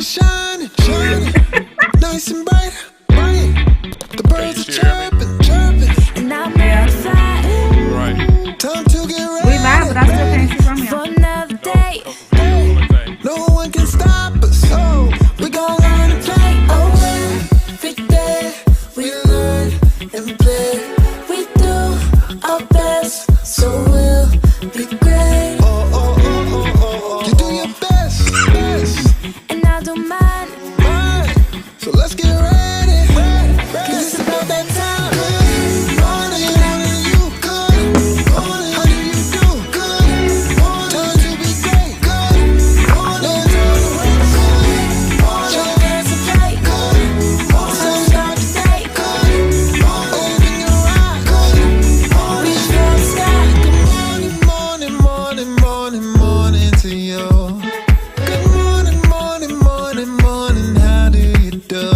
is shining, shining, nice and bright, bright. The birds are chirping, chirping, and I'm outside. Right. Time to get ready. We live, but I still can't see from here. For another day. No one can stop us. Oh, we gon' learn to play. Oh, every day we learn and play. We do our best, so we'll be great. Oh, oh, oh, oh, oh, oh. You do your best, best, and I do mine, mine. So let's get ready, cause it's about that time. Good morning, morning, you good morning. How do you do? Good morning. Time to be great. Good morning. Time to wake. Good morning. Your dance and play. Good morning. Sun start today. Good morning. Open your eyes. Good morning. Reach for the sky. Good morning, morning, morning, morning, morning to you. Good morning, morning, morning, morning. How do you do?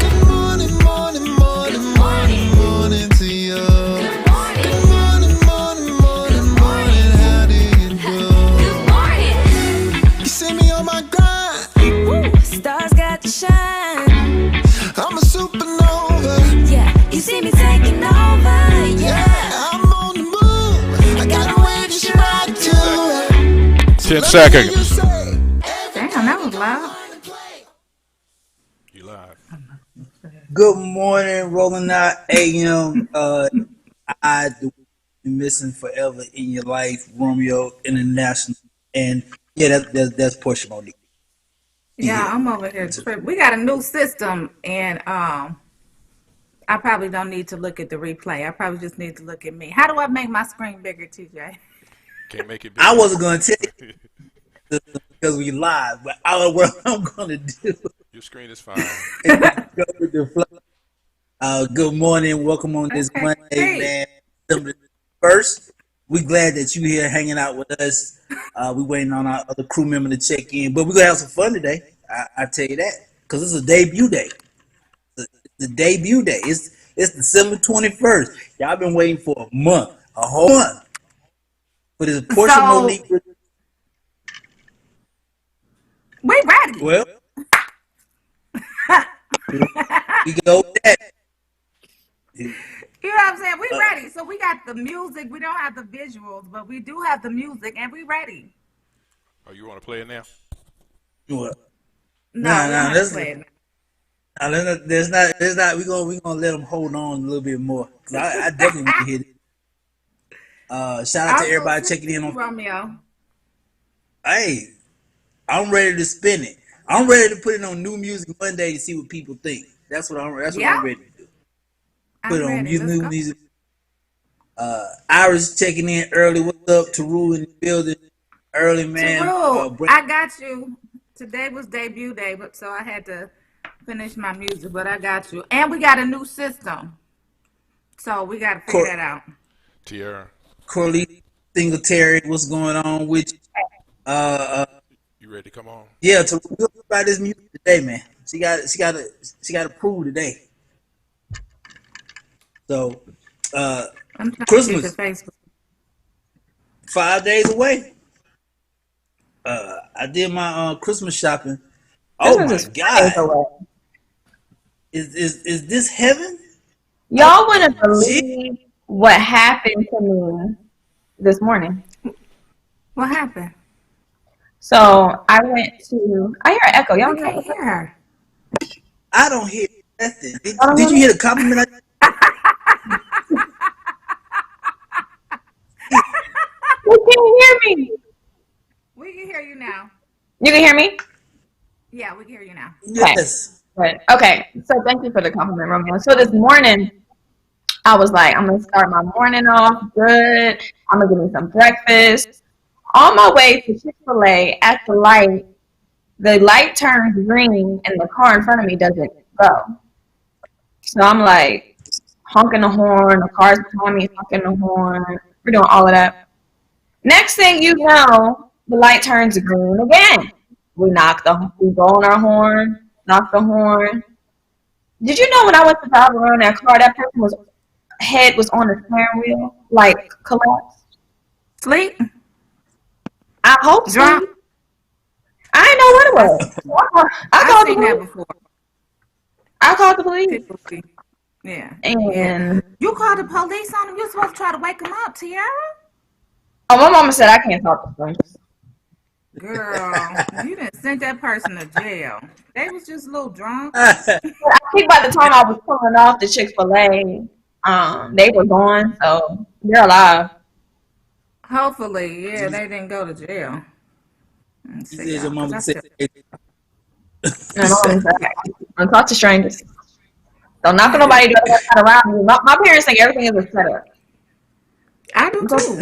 Good morning, morning, morning, morning, morning to you. Good morning, morning, morning, morning. How do you do? Good morning. You see me on my grind. Woo. Stars got to shine. I'm a supernova. Yeah, you see me taking over. Yeah, I'm on the move. I got a way to shine too. 10 seconds. Damn, that was loud. You live. Good morning, rolling out AM. I do be missing forever in your life, Romeo International, and yeah, that's Portia Monique. Yeah, I'm over here tripping. We got a new system, and I probably don't need to look at the replay. I probably just need to look at me. How do I make my screen bigger, TJ? Can't make it big. I wasn't gonna tell you because we live, but what I'm gonna do. Your screen is fine. Go with the flow. Good morning, welcome on this Okay, Monday, great. man. December 1st. We glad that you here hanging out with us. We waiting on our other crew member to check in, but we're gonna have some fun today. I tell you that, because it's a debut day. The debut day. It's December 21st. Y'all been waiting for a month, a whole month, for this Portia So- Monique. We ready. Well, we go with that. You know what I'm saying? We ready. So we got the music. We don't have the visuals, but we do have the music, and we ready. Oh, you want to play it now? What? No, Nah, we don't have that's- to play it. There's not. We gonna let them hold on a little bit more. 'Cause I definitely want to hit it. Shout out to everybody checking in on. Romeo. Hey, I'm ready to spin it. I'm ready to put it on New Music Monday to see what people think. That's what I'm ready to do. Put it on new music. Iris checking in early. What's up? Teru in the building. Early, man. Teru, I got you. Today was debut day, but so I had to finish my music, but I got you. And we got a new system. So we got to figure that out. Tierra, Corley Singletary, what's going on with you? you ready to come on? Yeah, to talk about this music today, man. She got to prove today. So, I'm trying Christmas. to get to Facebook. 5 days away. I did my Christmas shopping. Oh my God! Is this heaven? Y'all wouldn't believe what happened to me this morning. What happened? So I went to. I hear an echo. Y'all We can't hear her. I don't hear nothing. Did you hear the compliment? You can't hear me. We can hear you now. You can hear me? Yeah, we can hear you now. Yes. Right. Okay. So thank you for the compliment, Romeo. So this morning, I was like, I'm gonna start my morning off good. I'm gonna give me some breakfast. On my way to Chick-fil-A, at the light turns green, and the car in front of me doesn't go. So I'm like honking the horn. The car's behind me honking the horn. We're doing all of that. Next thing you know, the light turns green again. We go on our horn, knock the horn. Did you know when I went to drive around that car, that person's head was on the steering wheel, like collapsed? Sleep? I hope so. Drunk? I didn't what it was. I I've called the seen that police. before. I called the police. People be, yeah. And You called the police on them. You're supposed to try to wake them up, Tiara. oh, my mama said I can't talk to strangers. Girl, you didn't send that person to jail. They was just a little drunk. I think by the time I was pulling off the Chick-fil-A, they were gone, so they're alive. Hopefully, yeah, they didn't go to jail. Let's She see, said your y'all, because mama I said, And my mama said, don't talk to strangers. Don't knock on nobody door that's not around you. My parents think everything is a setup. I do too.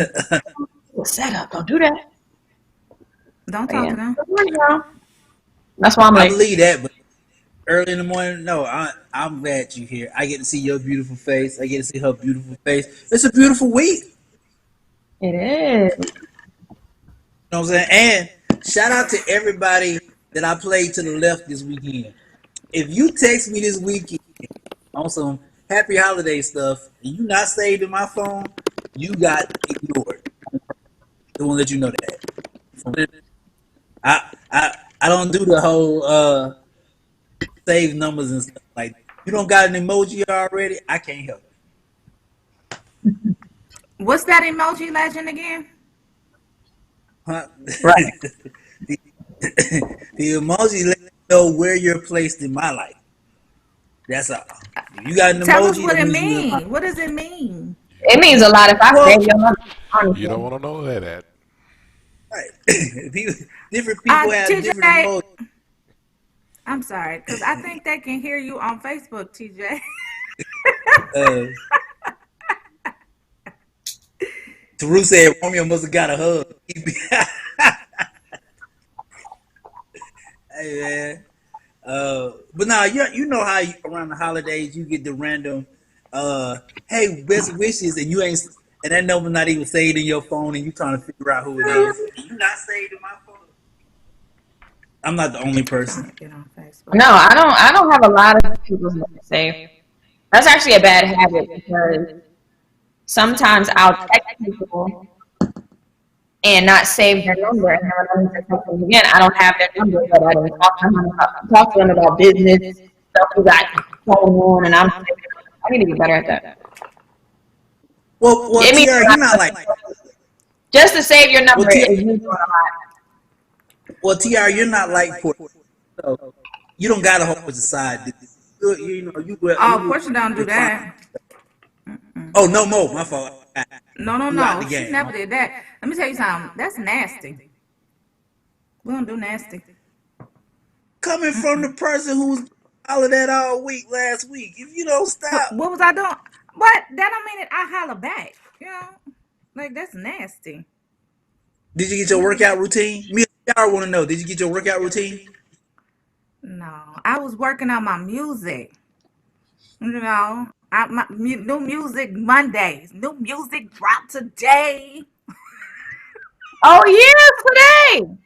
It's a setup. Don't do that. Don't But talk yeah. to them. That's why I'm I like, believe that, but early in the morning, no, I'm glad you're here. I get to see your beautiful face. I get to see her beautiful face. It's a beautiful week. it is. You know what I'm saying? And shout out to everybody that I played to the left this weekend. If you text me this weekend on some happy holiday stuff and you not saved in my phone, you got ignored. I want to let you know that. I don't do the whole save numbers and stuff like that. You don't got an emoji already, I can't help it. What's that emoji legend again? Huh? Right. the, the emoji let you know where you're placed in my life. That's all. If you got an Tell us emoji, what that it means you in my means. What does it mean? It means a lot if I well, save your number, honestly. You don't want to know that. right. Different people have different TJ, emojis. I'm sorry, because I think they can hear you on Facebook, TJ. Uh, Taru said Romeo must have got a hug. Hey man. But now you know how around the holidays you get the random hey, best wishes, and you ain't, and that number not even saved in your phone, and you trying to figure out who it is. And you not saved in my phone. I'm not the only person. Trying to get on Facebook. No, I don't have a lot of people's numbers saved. That's actually a bad habit because sometimes I'll text people and not save their number and never know to text them again. I don't have their number, but I don't talk to them about business, stuff we got going on, and I need to get better at that. Well, It means Tiara, you're not like. just to save your number Well, is usually a lot. Well, Tiara, you're not like Portia. So you don't got a whole bunch of side. You know, you Oh, Portia don't do that. Oh, no more. My fault. No. The She game. never did that. Let me tell you something. That's nasty. We don't do nasty. Coming from the person who's all of that all week last week, if you don't stop. What was I doing? What? That don't mean that I holler back. You know? Like, that's nasty. Did you get your workout routine? Me and Tiara want to know. Did you get your workout routine? No. I was working on my music. You know? New music Mondays. New music drop today. Oh yeah, today.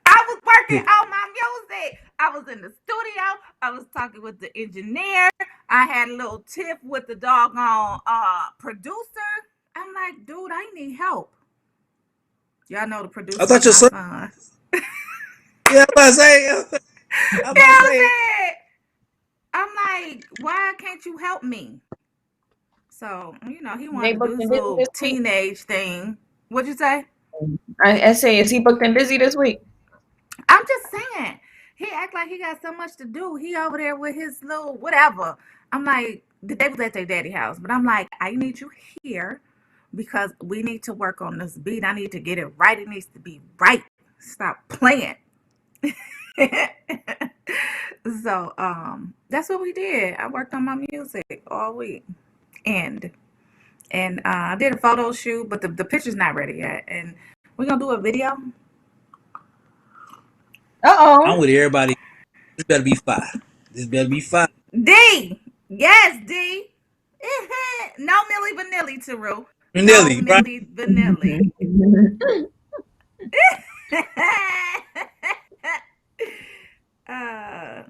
I was working on my music. I was in the studio. I was talking with the engineer. I had a little tip with the doggone producer. I'm like, dude, I need help. Y'all know the I producer thought is your my son. son. Yeah, I'm about to say. I'm You know about what to I'm say. saying? I'm like, why can't you help me? So, you know, he They wanted to do booked his and busy little this week. teenage thing. What'd you say? I say, is he booked and busy this week? I'm just saying. He act like he got so much to do. He over there with his little whatever. I'm like, they was at their daddy house, but I'm like, I need you here because we need to work on this beat. I need to get it right. It needs to be right. Stop playing. So that's what we did. I worked on my music all week. And I did a photo shoot, but the picture's not ready yet. And we're gonna do a video. I'm Uh-oh. with everybody. This better be fire. This better be fire. D. Yes, D. No Millie Vanilli, Taru. No Nelly, right? Millie Vanilli. uh,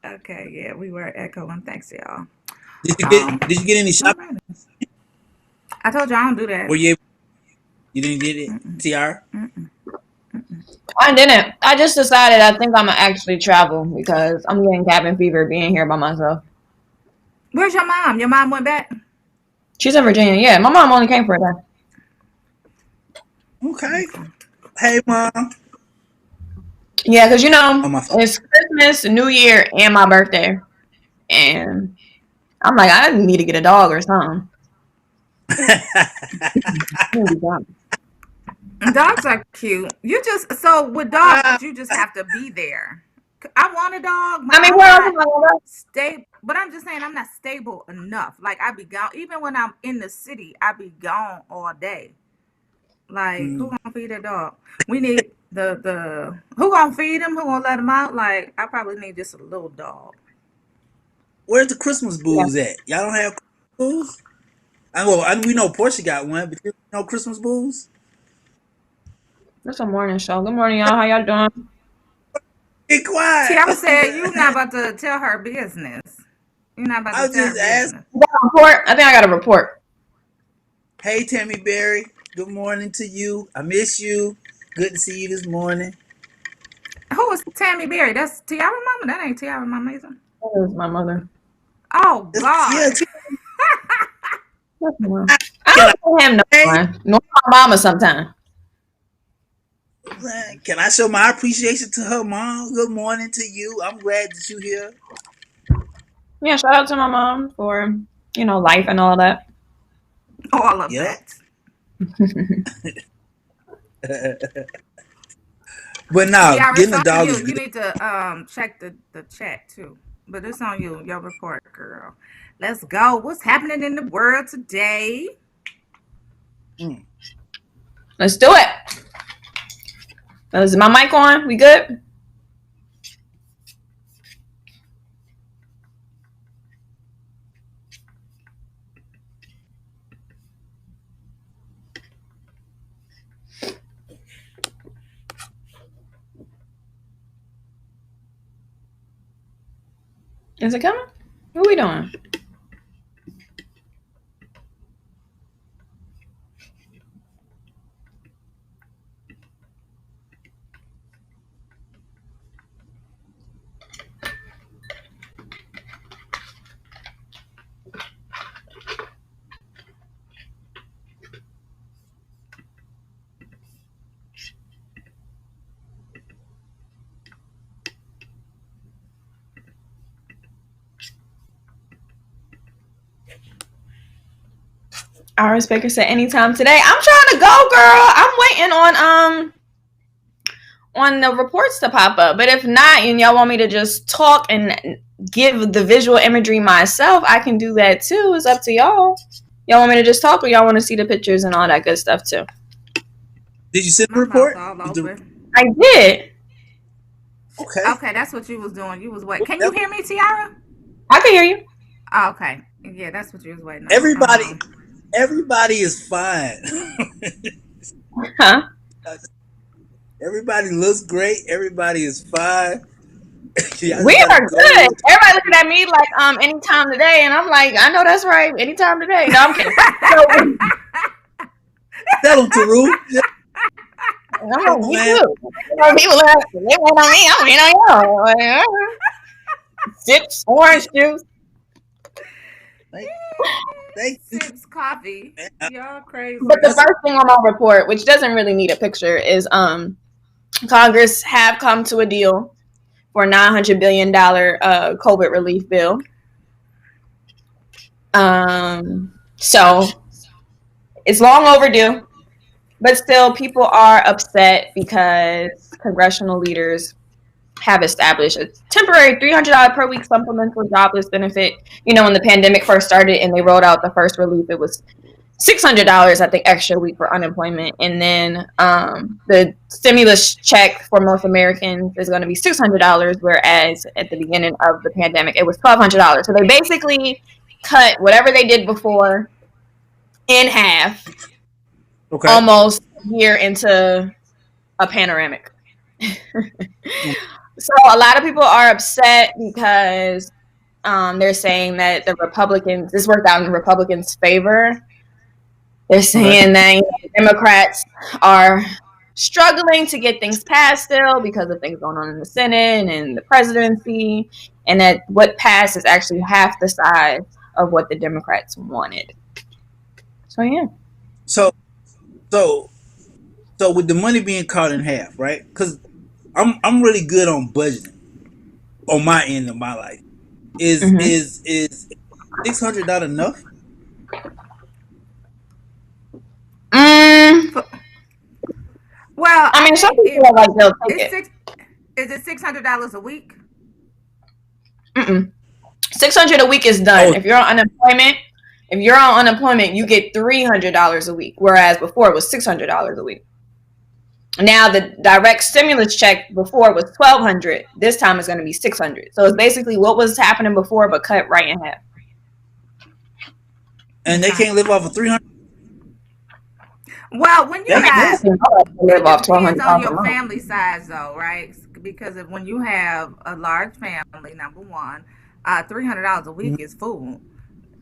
okay, yeah, we were echoing. Thanks, y'all. Did you get any All shopping? right. I told you I don't do that. Were you didn't get it, TR? I didn't. I just decided I think I'm gonna actually travel because I'm getting cabin fever being here by myself. Where's your mom? Your mom went back? She's in Virginia. Yeah, my mom only came for a day. Okay. Hey, Mom. Yeah, because On my phone. it's Christmas, New Year, and my birthday, and I'm like, I need to get a dog or something. Dogs are cute. So with dogs, you just have to be there. I want a dog, but I mean, I'm where else not am I gonna go? stable. But I'm just saying I'm not stable enough. Like I be gone. Even when I'm in the city, I be gone all day. Like who gonna feed a dog? We need the who gonna feed him? Who gonna let him out? Like I probably need just a little dog. Where's the Christmas Yeah, booze at? Y'all don't have Christmas booze? We know Portia got one, but you know Christmas booze? it's a morning show. Good morning, y'all. How y'all doing? Be quiet. Tiara said you not about to tell her business. You're not about I to was tell her just asking. business. You got a report? I think I got a report. Hey, Tammy Berry. Good morning to you. I miss you. Good to see you this morning. Who is Tammy Berry? That's Tiara mama? That ain't Tiara mama either. That is my mother. Oh Yeah, God. That's my mom. I can don't have no I one. No, my mama sometimes. can I show my appreciation to her mom? Good morning to you. I'm glad that you're here. Yeah, shout out to my mom for life and all that. All of Yep. that. But now, Tiara, getting it's a on dog you. is You good. need to check the chat too. But it's on you, your report, girl. Let's go. What's happening in the world today? Mm. Let's do it. Is my mic on? We good? Is it coming? What are we doing? Iris Baker said anytime today. I'm trying to go, girl. I'm waiting on the reports to pop up. But if not, and y'all want me to just talk and give the visual imagery myself, I can do that too. It's up to y'all. Y'all want me to just talk, or y'all want to see the pictures and all that good stuff too? Did you send the My mouth report? all open. I did. Okay. Okay, that's what you was doing. You was waiting. Well, Can you hear me, Tiara? I can hear you. Oh, okay. Yeah, that's what you was waiting everybody, on. everybody is fine. Huh? Everybody looks great. Everybody is fine. Y'all We just gotta are go good. with. Everybody looking at me like anytime today, and I'm like, I know that's right. Anytime today. No, I'm kidding. So Tell them, Taru. Just I'm tell like, them, me man. too. People are they wait on me. I'm waiting on y'all. Sips orange juice. Thank, thank you. Sips coffee. Man. Y'all But crazy. the first thing on my report, which doesn't really need a picture, is Congress have come to a deal for $900 billion COVID relief bill. So it's long overdue, but still people are upset because congressional leaders have established a temporary $300 per week supplemental jobless benefit. When the pandemic first started and they rolled out the first relief, it was $600, I think, extra week for unemployment. And then the stimulus check for most Americans is going to be $600, whereas at the beginning of the pandemic, it was $1,200. So they basically cut whatever they did before in half, Okay. almost a year into a panoramic. So a lot of people are upset because they're saying that this worked out in the Republicans' favor. They're Okay. saying that Democrats are struggling to get things passed still because of things going on in the Senate and the presidency, and that what passed is actually half the size of what the Democrats wanted. So yeah. So so so with the money being cut in half, right? Because I'm really good on budgeting on my end of my life. Mm-hmm. Is $600 not enough? Mm, Well, I I mean, some think people are like they'll take it's it. six. Is it $600 a week? Mm-mm. 600 a week is done. Oh, If you're on unemployment, you get $300 a week, whereas before it was $600 a week. Now the direct stimulus check before was $1,200. This time it's going to be $600. So it's basically what was happening before, but cut right in half. and they Okay. can't live off of 300. Well, when I you mean, That's got, you know, live it off depends on $1,200 a your month. family size, though, right? Because if when you have a large family, number one, $300 a week is food.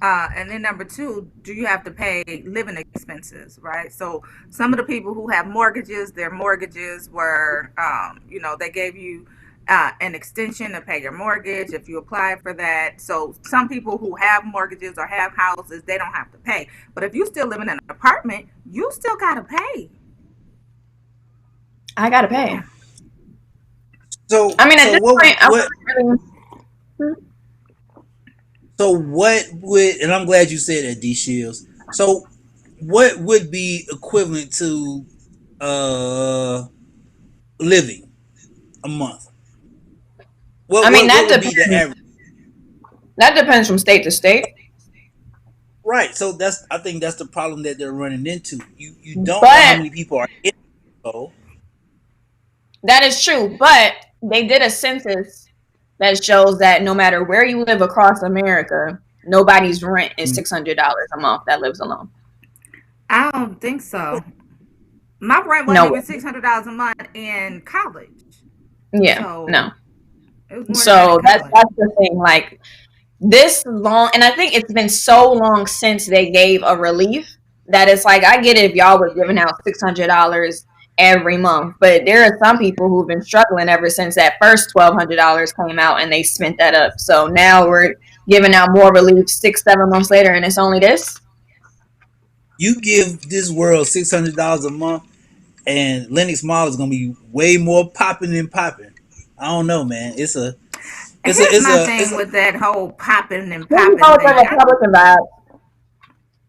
And then number two, do you have to pay living expenses, right? So some of the people who have mortgages, their mortgages were, they gave you an extension to pay your mortgage if you apply for that. So some people who have mortgages or have houses, they don't have to pay. But if you still live in an apartment, you still gotta pay. I gotta Yeah. pay. so I mean, at so this what point, I what wasn't really. so what would, and I'm glad you said that, D Shields. So what would be equivalent to uh living a month? I mean, What would be the average? That depends from state to state. Right. So that's, I think that's the problem that they're running into. You don't know how But many people are in the household. that is true. But they did a census that shows that no matter where you live across America, nobody's rent is $600 a month that lives alone. I don't think so. My rent wasn't No. even $600 a month in college. Yeah. So No. it was more than that in So college. that's the thing. Like this long, and I think it's been so long since they gave a relief that it's like I get it if y'all was giving out $600 every month, but there are some people who've been struggling ever since that first $1,200 came out and they spent that up. So now we're giving out more relief 6, 7 months later, and it's only this. You give this world $600 a month, and Linux Mall is gonna be way more popping than popping. I don't know, man. Here's my It's thing a with that whole popping and Maybe popping both are thing. Republican vibes.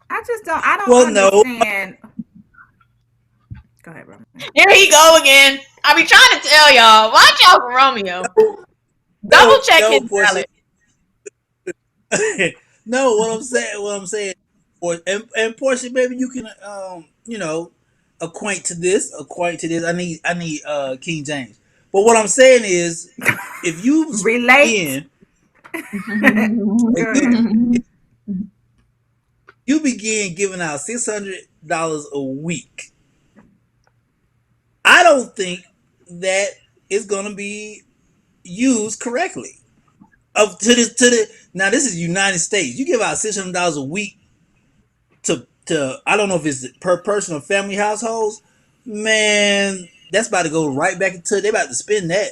I don't well, no, understand. Go ahead, Roman. Here he go again. I be trying to tell y'all, watch out for Romeo. Double check his no, Portia. ballot. No, what I'm saying, and Portia, maybe you can, acquaint to this. I need King James. But what I'm saying is, if you Relate. begin, Go if you ahead. you begin giving out $600 a week, I don't think that it's gonna be used correctly. Up to this, to the now, this is United States. You give out $600 a week to, I don't know if it's per person or family households. Man, that's about to go right back into, they about to spend that.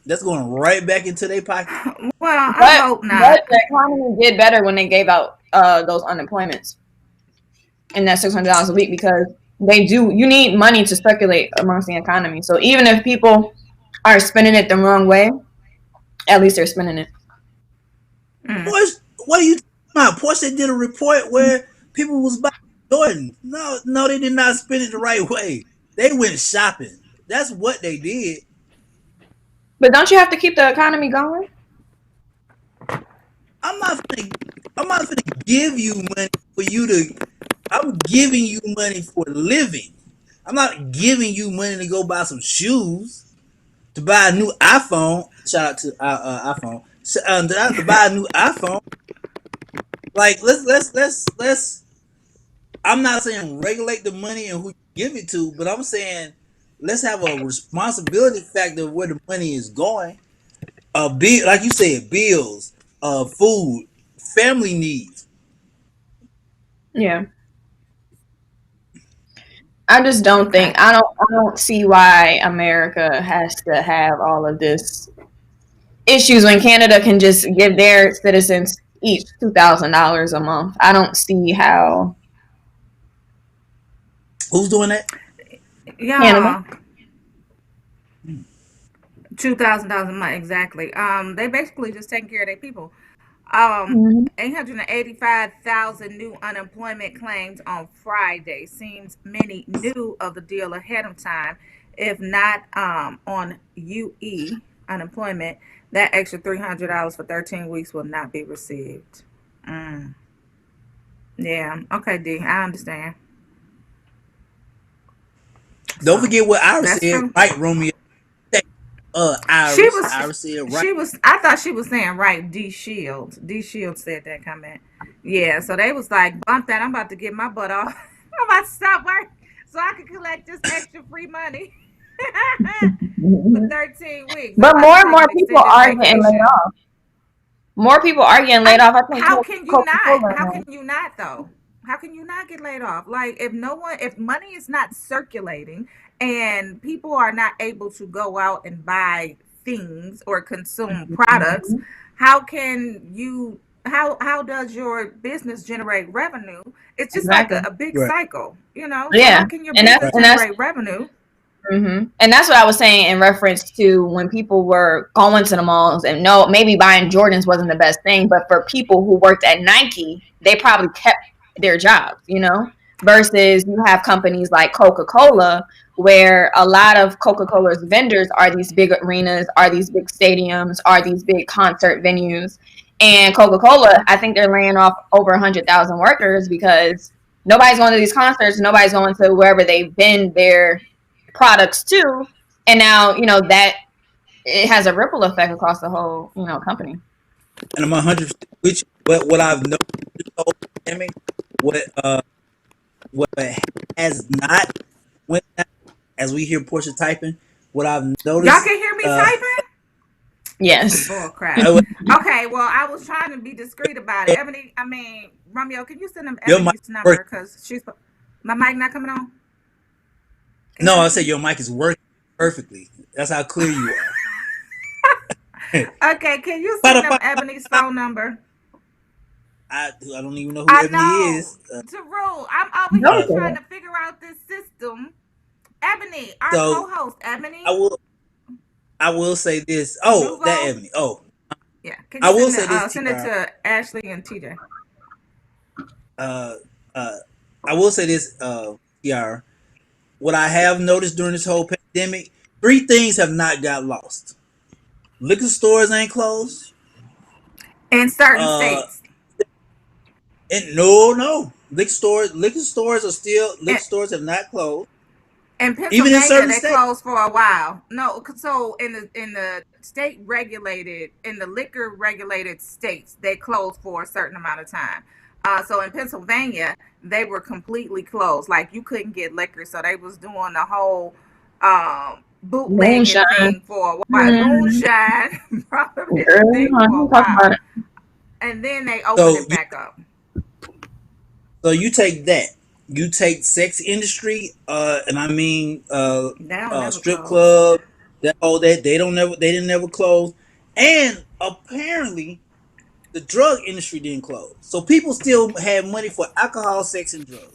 That's going right back into their pocket. Well, I But hope not. but the economy did better when they gave out those unemployments and that $600 a week because they do. You need money to circulate amongst the economy. So even if people are spending it the wrong way, at least they're spending it. Mm. Boys, what are you talking about? Porsche did a report where people was buying Jordan. No, no, they did not spend it the right way. They went shopping. That's what they did. But don't you have to keep the economy going? I'm not gonna, I'm not gonna give you money for you to. I'm giving you money for living. I'm not giving you money to go buy some shoes, to buy a new iPhone. Shout out to iPhone. To buy a new iPhone. Like, let's. I'm not saying regulate the money and who you give it to, but I'm saying let's have a responsibility factor of where the money is going. Bill, like you said, bills, food, family needs. Yeah. I just don't Okay. think I don't see why America has to have all of this issues when Canada can just give their citizens each $2,000 a month. I don't see how Who's doing that? Canada. Yeah, $2,000 a month exactly. They basically just taking care of their people. Um, Mm-hmm. 885,000 new unemployment claims on Friday. Seems many knew of the deal ahead of time. If not on UE unemployment, that extra $300 for 13 weeks will not be received. Mm, yeah. Okay, D. I understand. Don't So forget what Iris that's said, true. right, Romeo? She Iris. was Iris said, right. she was I thought she was saying right, D Shield. D Shield said that comment. Yeah, so they was like, bump that, I'm about to get my butt off. I'm about to stop work so I can collect this extra free money for Mm-hmm. 13 weeks. I'm But about to more and take more an people extended are getting laid vacation. off. More people are getting laid I off. I think how can you Coca not? Cola. How can you not though? How can you not get laid off? Like if money is not circulating and people are not able to go out and buy things or consume products, how can you how does your business generate revenue? It's just like Exactly. a big Right. cycle, So Yeah, how can your and that's business Right. and that's generate revenue? and that's what I was saying in reference to when people were going to the malls and no, maybe buying Jordans wasn't the best thing, but for people who worked at Nike, they probably kept their jobs, versus you have companies like Coca-Cola where a lot of Coca-Cola's vendors are these big arenas, are these big stadiums, are these big concert venues. And Coca-Cola, I think they're laying off over 100,000 workers because nobody's going to these concerts, nobody's going to wherever they've been their products too. And now, that it has a ripple effect across the whole, company. And I'm 100% with you. But what I've noticed this whole pandemic, what what has not went down, as we hear Portia typing, what I've Y'all noticed, can hear me typing? This is Yes. bull crap. I, Okay, well, I was trying to be discreet about it. Ebony, I mean, Romeo, can you send him your mic Ebony's is working. number? Because my mic not coming on? Can No, y'all I hear said me? your mic is working perfectly. That's how clear you are. Okay, can you send them Ba-da-ba. Ebony's phone number? I don't even know who I Ebony know. is. Teru, I'm over here Uh, trying No. to figure out this system. Ebony, our so co-host, I Ebony, will I will say this. Oh, that Nuvo. Ebony. Oh, Yeah, can you I will say this, send it TR. to Ashley and TJ? Uh, uh, I will say this, TR. What I have noticed during this whole pandemic, three things have not got lost. Liquor stores ain't closed. In certain Uh, states. and no, liquor stores are still liquor In, stores have not closed, in even in Pennsylvania, certain they states. closed for a while. No, so in the state regulated in the liquor regulated states, they closed for a certain amount of time. So in Pennsylvania, they were completely closed. Like you couldn't get liquor, so they was doing the whole bootlegging Moonshine. thing for a while, Mm, moonshine prohibition girl, thing I for a don't talk while, about it. and then they opened So it back up. so you take that. You take sex industry, and I mean They don't never strip close. club, that all that they didn't never close, and apparently the drug industry didn't close. So people still had money for alcohol, sex, and drugs.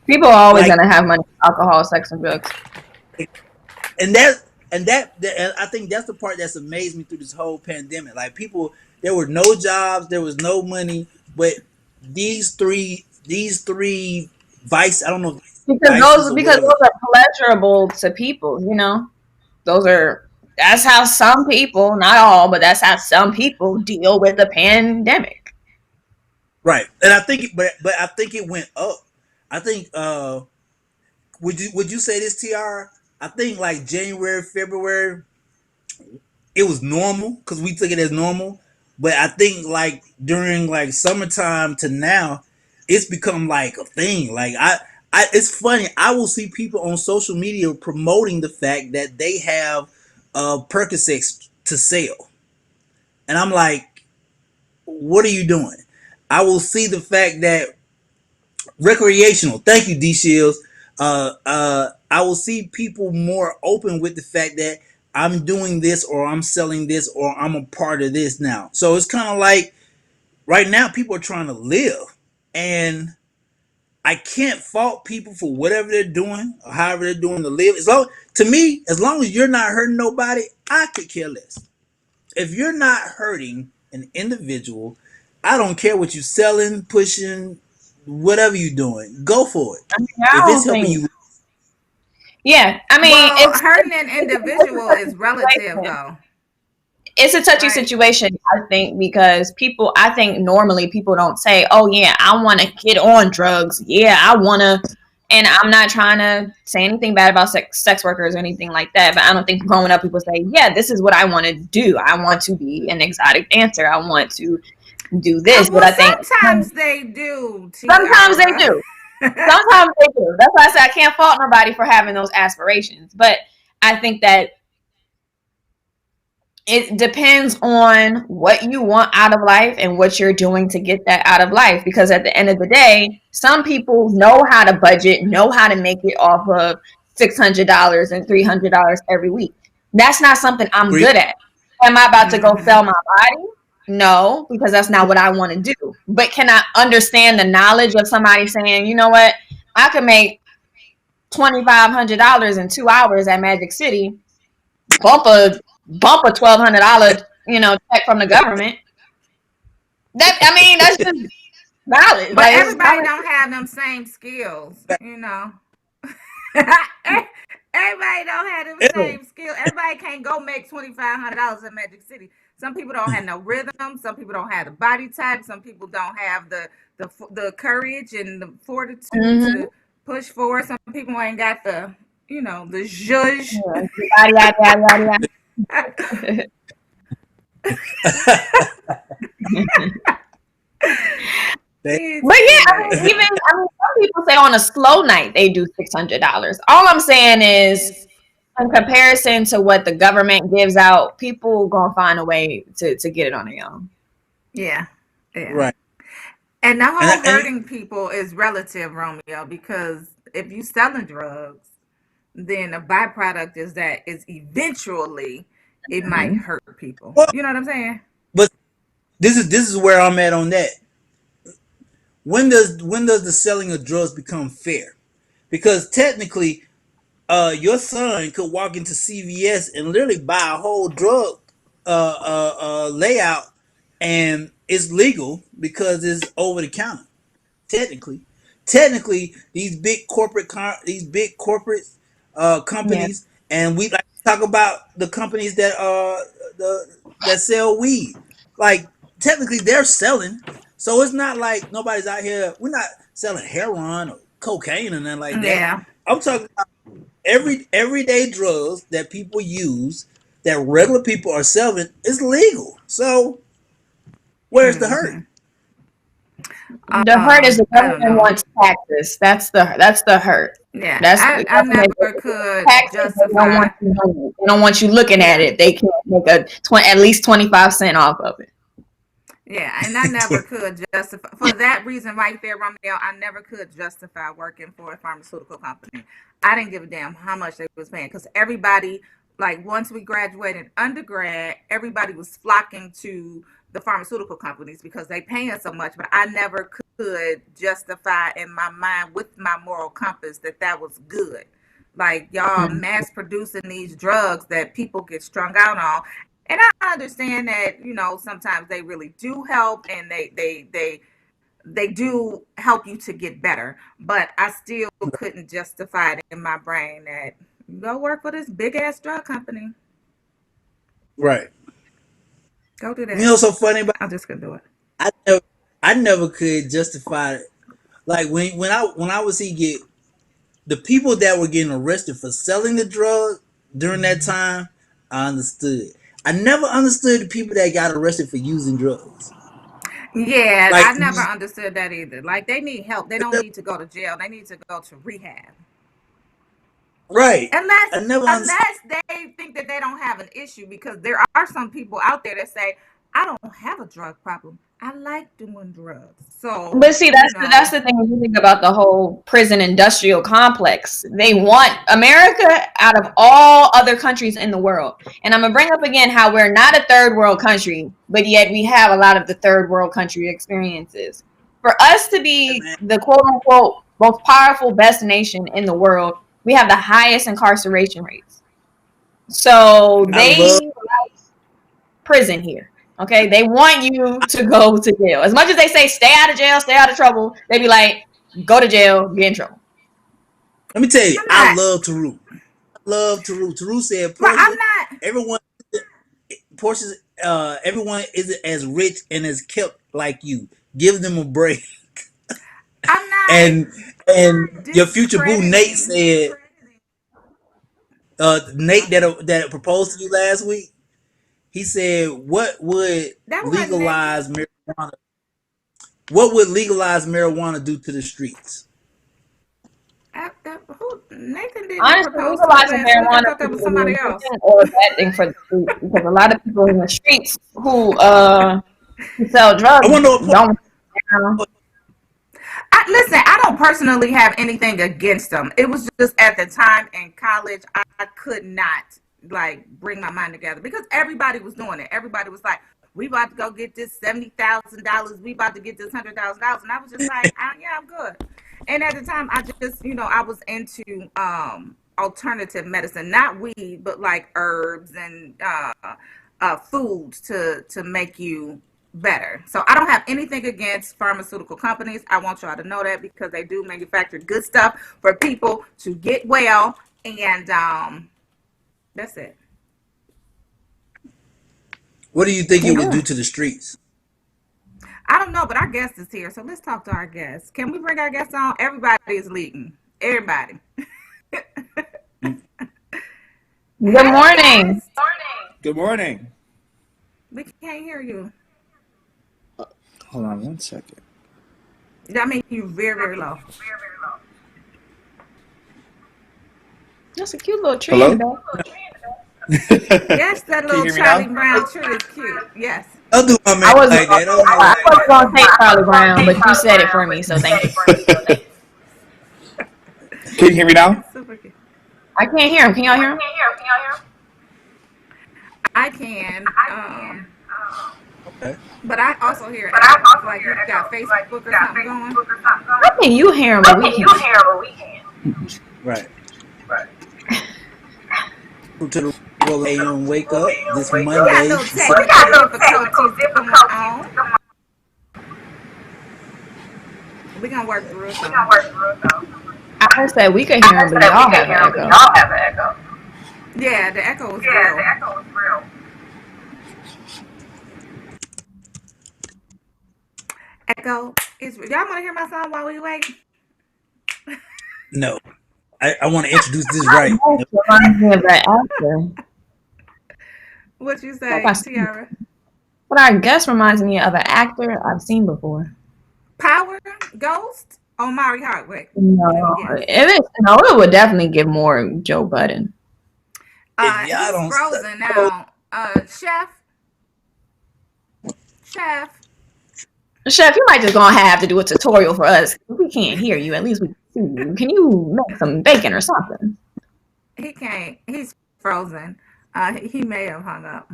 People are always Like gonna have money for alcohol, sex, and drugs. and that and I think that's the part that's amazed me through this whole pandemic. Like people, there were no jobs, there was no money, but these three vice, I don't know if Because vices those or because whatever. those are pleasurable to people. Those are that's how some people, not all, but that's how some people deal with the pandemic. Right. And I think but I think it went up. I think would you say this, TR? I think like January, February, it was normal because we took it as normal. But I think like during like summertime to now, it's become like a thing. Like it's funny. I will see people on social media promoting the fact that they have Percocets to sell, and I'm like, what are you doing? I will see the fact that recreational. Thank you, D Shields. I will see people more open with the fact that I'm doing this or I'm selling this or I'm a part of this now. So it's kind of like right now people are trying to live, and I can't fault people for whatever they're doing or however they're doing to live. To me, as long as you're not hurting nobody, I could care less. If you're not hurting an individual, I don't care what you're selling, pushing, whatever you're doing. Go for it. I mean, I If it's don't helping think. you, Yeah, I mean, Well, hurting an it's a individual touchy is relative, situation. though. It's a touchy Like, situation, I think, because people, I think normally people don't say, oh, yeah, I want to get on drugs. Yeah, I want to. And I'm not trying to say anything bad about sex workers or anything like that. But I don't think growing up people say, yeah, this is what I want to do. I want to be an exotic dancer. I want to do this. But well, I think sometimes they do, sometimes they Tiara. do. Sometimes they do. That's why I say I can't fault nobody for having those aspirations. But I think that it depends on what you want out of life and what you're doing to get that out of life. Because at the end of the day, some people know how to budget, know how to make it off of $600 and $300 every week. That's not something I'm good at. Am I about to go Mm-hmm. sell my body? No, because that's not what I want to do. But can I understand the knowledge of somebody saying, you know what, I can make $2,500 in 2 hours at Magic City, bump a $1,200, check from the government. That, I mean, that's just valid. But Like, it's everybody valid. don't have them same skills, you know. Everybody don't have them same skills. Everybody can't go make $2,500 in Magic City. Some people don't have no rhythm. Some people don't have the body type. Some people don't have the courage and the fortitude Mm-hmm. to push forward. Some people ain't got the zhuzh. Yada, yada, yada, yada. But yeah, I mean, some people say on a slow night they do $600. All I'm saying is, in comparison to what the government gives out, people gonna find a way to get it on their own. Yeah, yeah. right. And the And, whole and hurting people is relative, Romeo, because if you selling drugs, then a byproduct is that is eventually it might Mhm. hurt people. well, You know what I'm saying? but this is where I'm at on that. When does the selling of drugs become fair? Because technically, your son could walk into CVS and literally buy a whole drug layout, and it's legal because it's over the counter. Technically, technically, these big corporate Yeah. companies, and we like to talk about the companies that sell weed. Like technically, they're selling, so it's not like nobody's out here. We're not selling heroin or cocaine or nothing like that. Yeah. I'm talking about everyday drugs that people use that regular people are selling is legal. So where's the hurt? Hmm. The hurt is the I don't government know. wants taxes. That's the hurt. Yeah, That's the I government never could taxes. They don't justify. want you knowing. They don't want you looking at Yeah. it. They can't make at least 25 cents off of it. Yeah, and I never could justify for that reason right there, Romeo. I never could justify working for a pharmaceutical company. I didn't give a damn how much they was paying because everybody, like once we graduated undergrad, everybody was flocking to the pharmaceutical companies because they paying so much. But I never could justify in my mind with my moral compass that was good. Like y'all Mm. mass producing these drugs that people get strung out on, and I understand that sometimes they really do help, and they do help you to get better. But I still couldn't justify it in my brain that go work for this big ass drug company. Right. Go do You that. know, what's so funny about I just couldn't do it. I never, I never could justify it. Like when I would see get the people that were getting arrested for selling the drug during that time, I understood. I never understood the people that got arrested for using drugs. Yeah, Like I never understood that either. Like they need help. They don't need to go to jail. They need to go to rehab. right. Unless I never understood. unless they think that they don't have an issue, because there are some people out there that say, I don't have a drug problem. I like doing drugs. So, But see, that's the thing when you think about the whole prison industrial complex. They want America out of all other countries in the world. And I'm gonna bring up again how we're not a third world country, but yet we have a lot of the third world country experiences. For us to be the quote unquote most powerful, best nation in the world, we have the highest incarceration rates. So I love. they prison here. Okay, they want you to go to jail. As much as they say stay out of jail, stay out of trouble, they be like, go to jail, get in trouble. Let me tell you, I'm I not. love Taru. I love Taru. Taru said, Well, I'm Portia, not. everyone, Portia's, everyone isn't as rich and as kept like you. Give them a break. I'm not And your future boo Nate discrediting. said, Nate that proposed to you last week. He said, "What would That wasn't Nathan. legalize marijuana? What would legalize marijuana do to the streets?" Nathan didn't Honestly, propose to me legalizing last week. I marijuana thought that could was be a somebody good else. thing or a bad thing for the streets because a lot of people in the streets who sell drugs I want to know what don't. Listen, I don't personally have anything against them. It was just at the time in college, I could not like bring my mind together because everybody was doing it. Everybody was like, "We about to go get this $70,000. We about to get this $100,000," and I was just like, "Yeah, I'm good." And at the time, I just, I was into alternative medicine, not weed, but like herbs and foods to make you better. So I don't have anything against pharmaceutical companies. I want y'all to know that because they do manufacture good stuff for people to get well, and that's it. What do you think it would do to the streets? I don't know, but our guest is here, so let's talk to our guest. Can we bring our guest on? Everybody is leaking. Everybody. Good morning. Guest. Good morning. We can't hear you. Hold on 1 second. I mean, you very, very low. That's a cute little tree Hello? in the back. Yes, that Can you little hear me Charlie now? Brown tree is cute. Yes. Don't do my man I wasn't like that. Don't do my I man wasn't like that. gonna say Charlie Brown, but you said it for me, so thank you. Can you hear me now? That's super cute. I can't hear him. Can y'all hear him? I can. Okay. But I also hear echoes. Like you got Facebook or something going. How can you hear him, but we can't? Right. To the Roll AM Wake Up this We got Monday. no technical difficulties going on. We're going to work through it, though. I said we could hear him, but y'all have an echo. Yeah, the echo is real. Echo is real. Y'all want to hear my song while we wait? No, I want to introduce this right. Reminds me of that actor. What you say, Tiara? But I guess reminds me of an actor I've seen before. Power? Ghost? Omari Hardwick? It would definitely give more Joe Budden. He's frozen now. Chef, you might just gonna have to do a tutorial for us. We can't hear you. At least we can see you. Can you make some bacon or something? He can't. He's frozen. He may have hung up.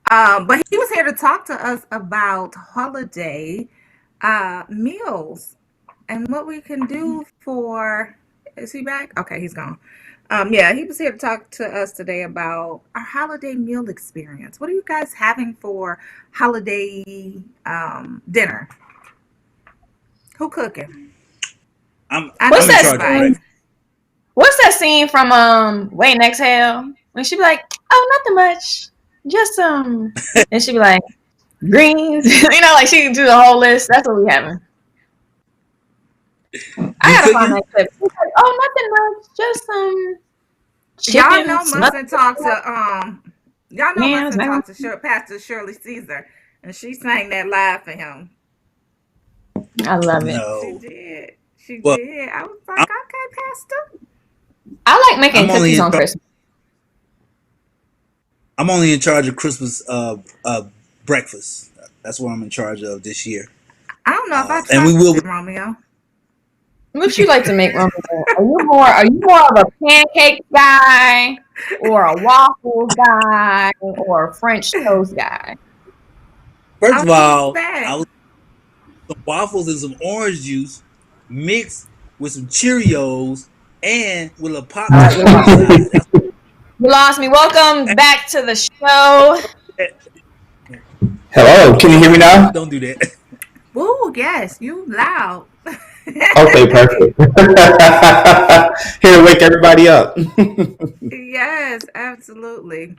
But he was here to talk to us about holiday meals and what we can do for. Is he back? Okay, he's gone. Yeah, he was here to talk to us today about our holiday meal experience. What are you guys having for holiday dinner? Who cooking? What's that scene from Wait and Exhale? When she be like, "Oh, nothing much, just and she be like, "Greens," like she can do the whole list. That's what we having. I gotta find that clip. She's like, "Oh, nothing much, just chicken." Y'all know Mustin talked to Pastor Shirley Caesar, and she sang that live for him. I love it. No. She did. I was like, okay, Pastor. I like making cookies on Christmas. I'm only in charge of Christmas breakfast. That's what I'm in charge of this year. I don't know if I And we trust will. it, Romeo. What you like to make, Romeo? Are you more of a pancake guy, or a waffle guy, or a French toast guy? First I of was all, I back. was some waffles and some orange juice mixed with some Cheerios and with a Pop All right, Tart you on the lost me. side. That's You lost me. Welcome back to the show. Hello, can you hear me now? don't do that. Ooh, yes, you loud. Okay, perfect. Here to wake everybody up. Yes, absolutely.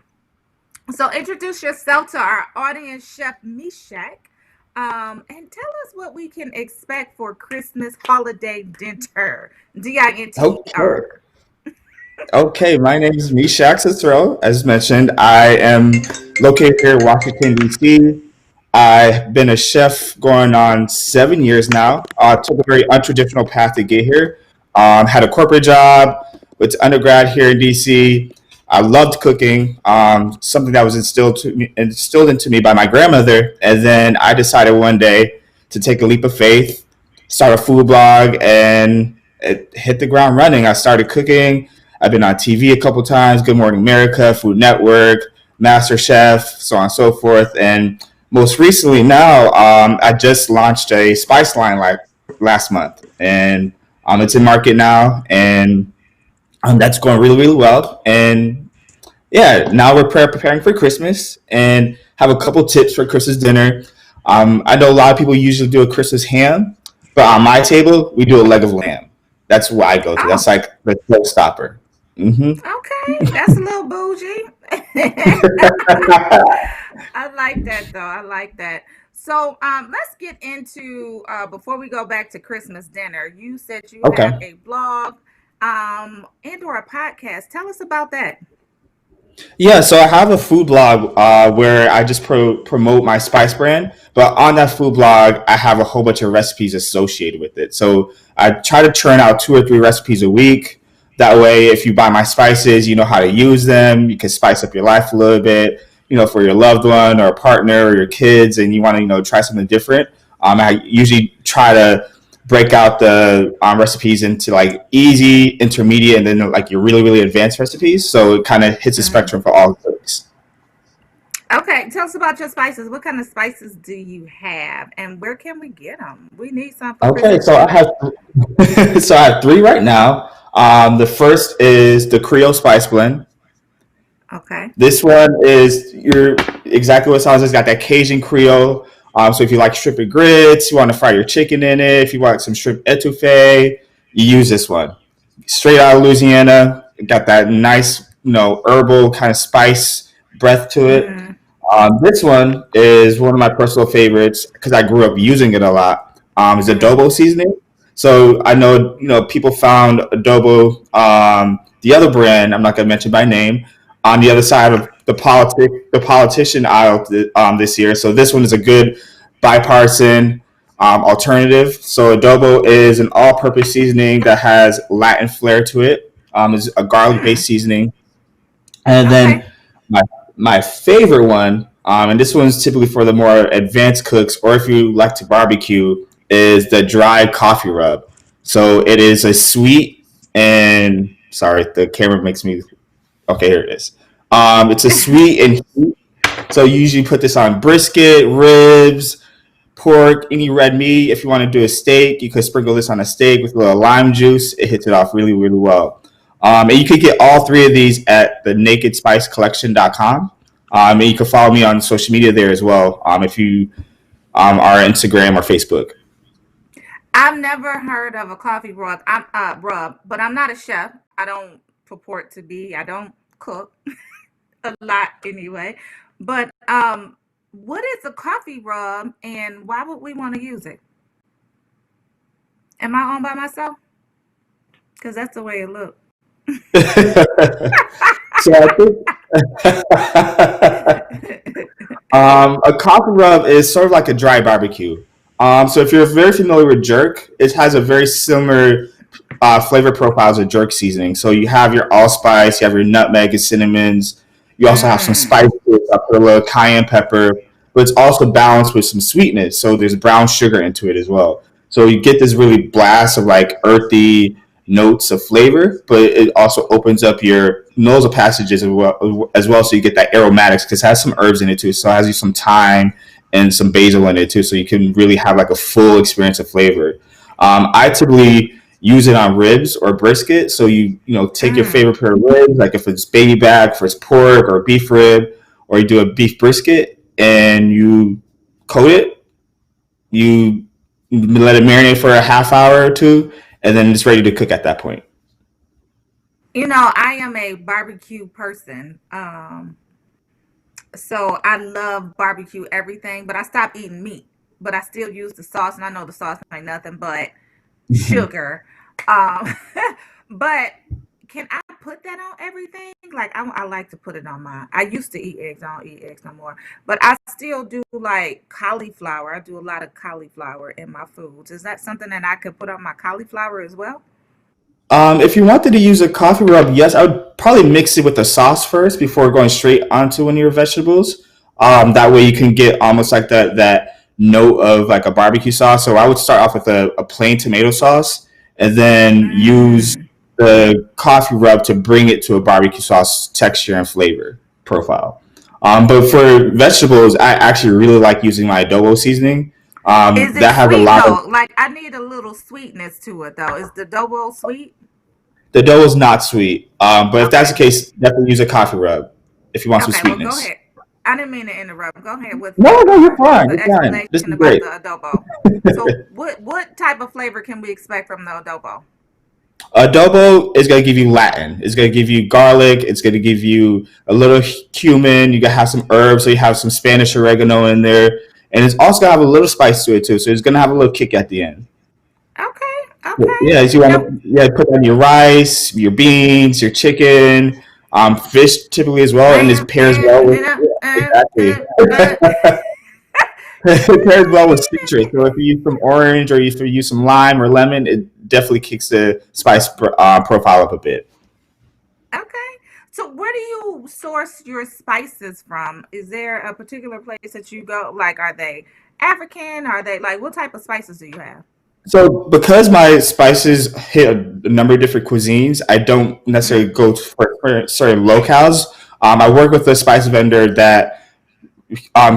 So introduce yourself to our audience, Chef Mishak, and tell us what we can expect for Christmas holiday dinner. Okay. DINTER. Okay, my name is Mishak Cicero. As mentioned, I am located here in Washington, D.C. I've been a chef going on 7 years now. Took a very untraditional path to get here. Had a corporate job, went to undergrad here in DC. I loved cooking, something that was instilled into me by my grandmother. And then I decided one day to take a leap of faith, start a food blog, and it hit the ground running. I started cooking. I've been on TV a couple times, Good Morning America, Food Network, Master Chef, so on and so forth. And most recently now, I just launched a spice line like last month, and it's in market now, and that's going really, really well. And yeah, now we're preparing for Christmas and have a couple tips for Christmas dinner. I know a lot of people usually do a Christmas ham, but on my table, we do a leg of lamb. That's what I go to. Oh, That's like the showstopper. Hmm. okay. That's a little bougie. I like that though. I like that. So let's get into before we go back to Christmas dinner. You said you have Okay. a blog and or a podcast. Tell us about that. Yeah, so I have a food blog where I just promote my spice brand, but on that food blog, I have a whole bunch of recipes associated with it. So I try to churn out 2 or 3 recipes a week. That way, if you buy my spices, you know how to use them. You can spice up your life a little bit, for your loved one or a partner or your kids, and you want to, try something different. I usually try to break out the recipes into like easy, intermediate, and then like your really, really advanced recipes. So it kind of hits a Mhm. spectrum for all cooks. Okay, tell us about your spices. What kind of spices do you have, and where can we get them? We need some for Okay, Christmas so I dinner. have so I have three right now. The first is the Creole Spice Blend. Okay. This one is your exactly what it sounds like. It's got that Cajun Creole. So if you like shrimp and grits, you want to fry your chicken in it. If you want some shrimp etouffee, you use this one. Straight out of Louisiana, it got that nice, herbal kind of spice breath to it. Mm, This one is one of my personal favorites because I grew up using it a lot. Is mm, adobo seasoning. So I know people found adobo, the other brand I'm not going to mention by name, on the other side of the politician aisle this year. So this one is a good bipartisan alternative. So adobo is an all-purpose seasoning that has Latin flair to it. It's a garlic-based mm. seasoning, and then Okay. my my favorite one, and this one's typically for the more advanced cooks, or if you like to barbecue, is the dry coffee rub. So it is a sweet and sorry, the camera makes me okay. Here it is. It's a sweet and heat. So you usually put this on brisket, ribs, pork, any red meat. If you want to do a steak, you could sprinkle this on a steak with a little lime juice. It hits it off really, really well. And you could get all three of these at the nakedspicecollection.com. And you can follow me on social media there as well if you are on Instagram or Facebook. I've never heard of a coffee rub, but I'm not a chef. I don't purport to be. I don't cook a lot anyway. But what is a coffee rub, and why would we want to use it? Am I on by myself? Because that's the way it looks. So I think a coffee rub is sort of like a dry barbecue. So if you're very familiar with jerk, it has a very similar flavor profile as a jerk seasoning. So you have your allspice, you have your nutmeg and cinnamons. You also have some Mm, spices spices. I put a little cayenne pepper, but it's also balanced with some sweetness. So there's brown sugar into it as well. So you get this really blast of like earthy notes of flavor, but it also opens up your nasal passages as well. So you get that aromatics because it has some herbs in it too. So it has you some thyme and some basil in it too. So you can really have like a full experience of flavor. I typically use it on ribs or brisket. So you take your favorite pair of ribs, like if it's baby back, if it's pork or beef rib, or you do a beef brisket and you coat it. You let it marinate for a half hour or two, and then it's ready to cook at that point. I am a barbecue person. So I love barbecue everything, but I stopped eating meat. But I still use the sauce, and I know the sauce ain't nothing but sugar. Um, but can I put that on everything? Like I like to put it on mine. I used to eat eggs. I don't eat eggs no more. But I still do like cauliflower. I do a lot of cauliflower in my foods. Is that something that I could put on my cauliflower as well? If you wanted to use a coffee rub, yes, I would probably mix it with the sauce first before going straight onto one of your vegetables. That way you can get almost like that note of like a barbecue sauce. So I would start off with a plain tomato sauce and then use Mm. the coffee rub to bring it to a barbecue sauce texture and flavor profile. But for vegetables, I actually really like using my adobo seasoning. Is it That has a sweet lot of though? Like I need a little sweetness to it though. Is the adobo sweet? The dough is not sweet. But if that's the Okay. case, definitely use a coffee rub if you want some Okay, well, go sweetness. ahead. I didn't mean to interrupt. Go ahead with No, your no, you're fine. the You're fine. This explanation is about great. the adobo. So, what type of flavor can we expect from the adobo? Adobo is going to give you Latin. It's going to give you garlic. It's going to give you a little cumin. You got to have some herbs. So you have some Spanish oregano in there. And it's also going to have a little spice to it too. So it's going to have a little kick at the end. Okay, okay. Yeah, so you want Now, to put on your rice, your beans, your chicken, fish typically as well. And this lamb, pairs well and with, yeah, exactly. It pairs well with citrus. So if you use some orange or if you use some lime or lemon, it definitely kicks the spice profile up a bit. okay. So, where do you source your spices from? Is there a particular place that you go? Like, are they African? Are they like what type of spices do you have? So because my spices hit a number of different cuisines, I don't necessarily Hmm. go for certain locales. I work with a spice vendor that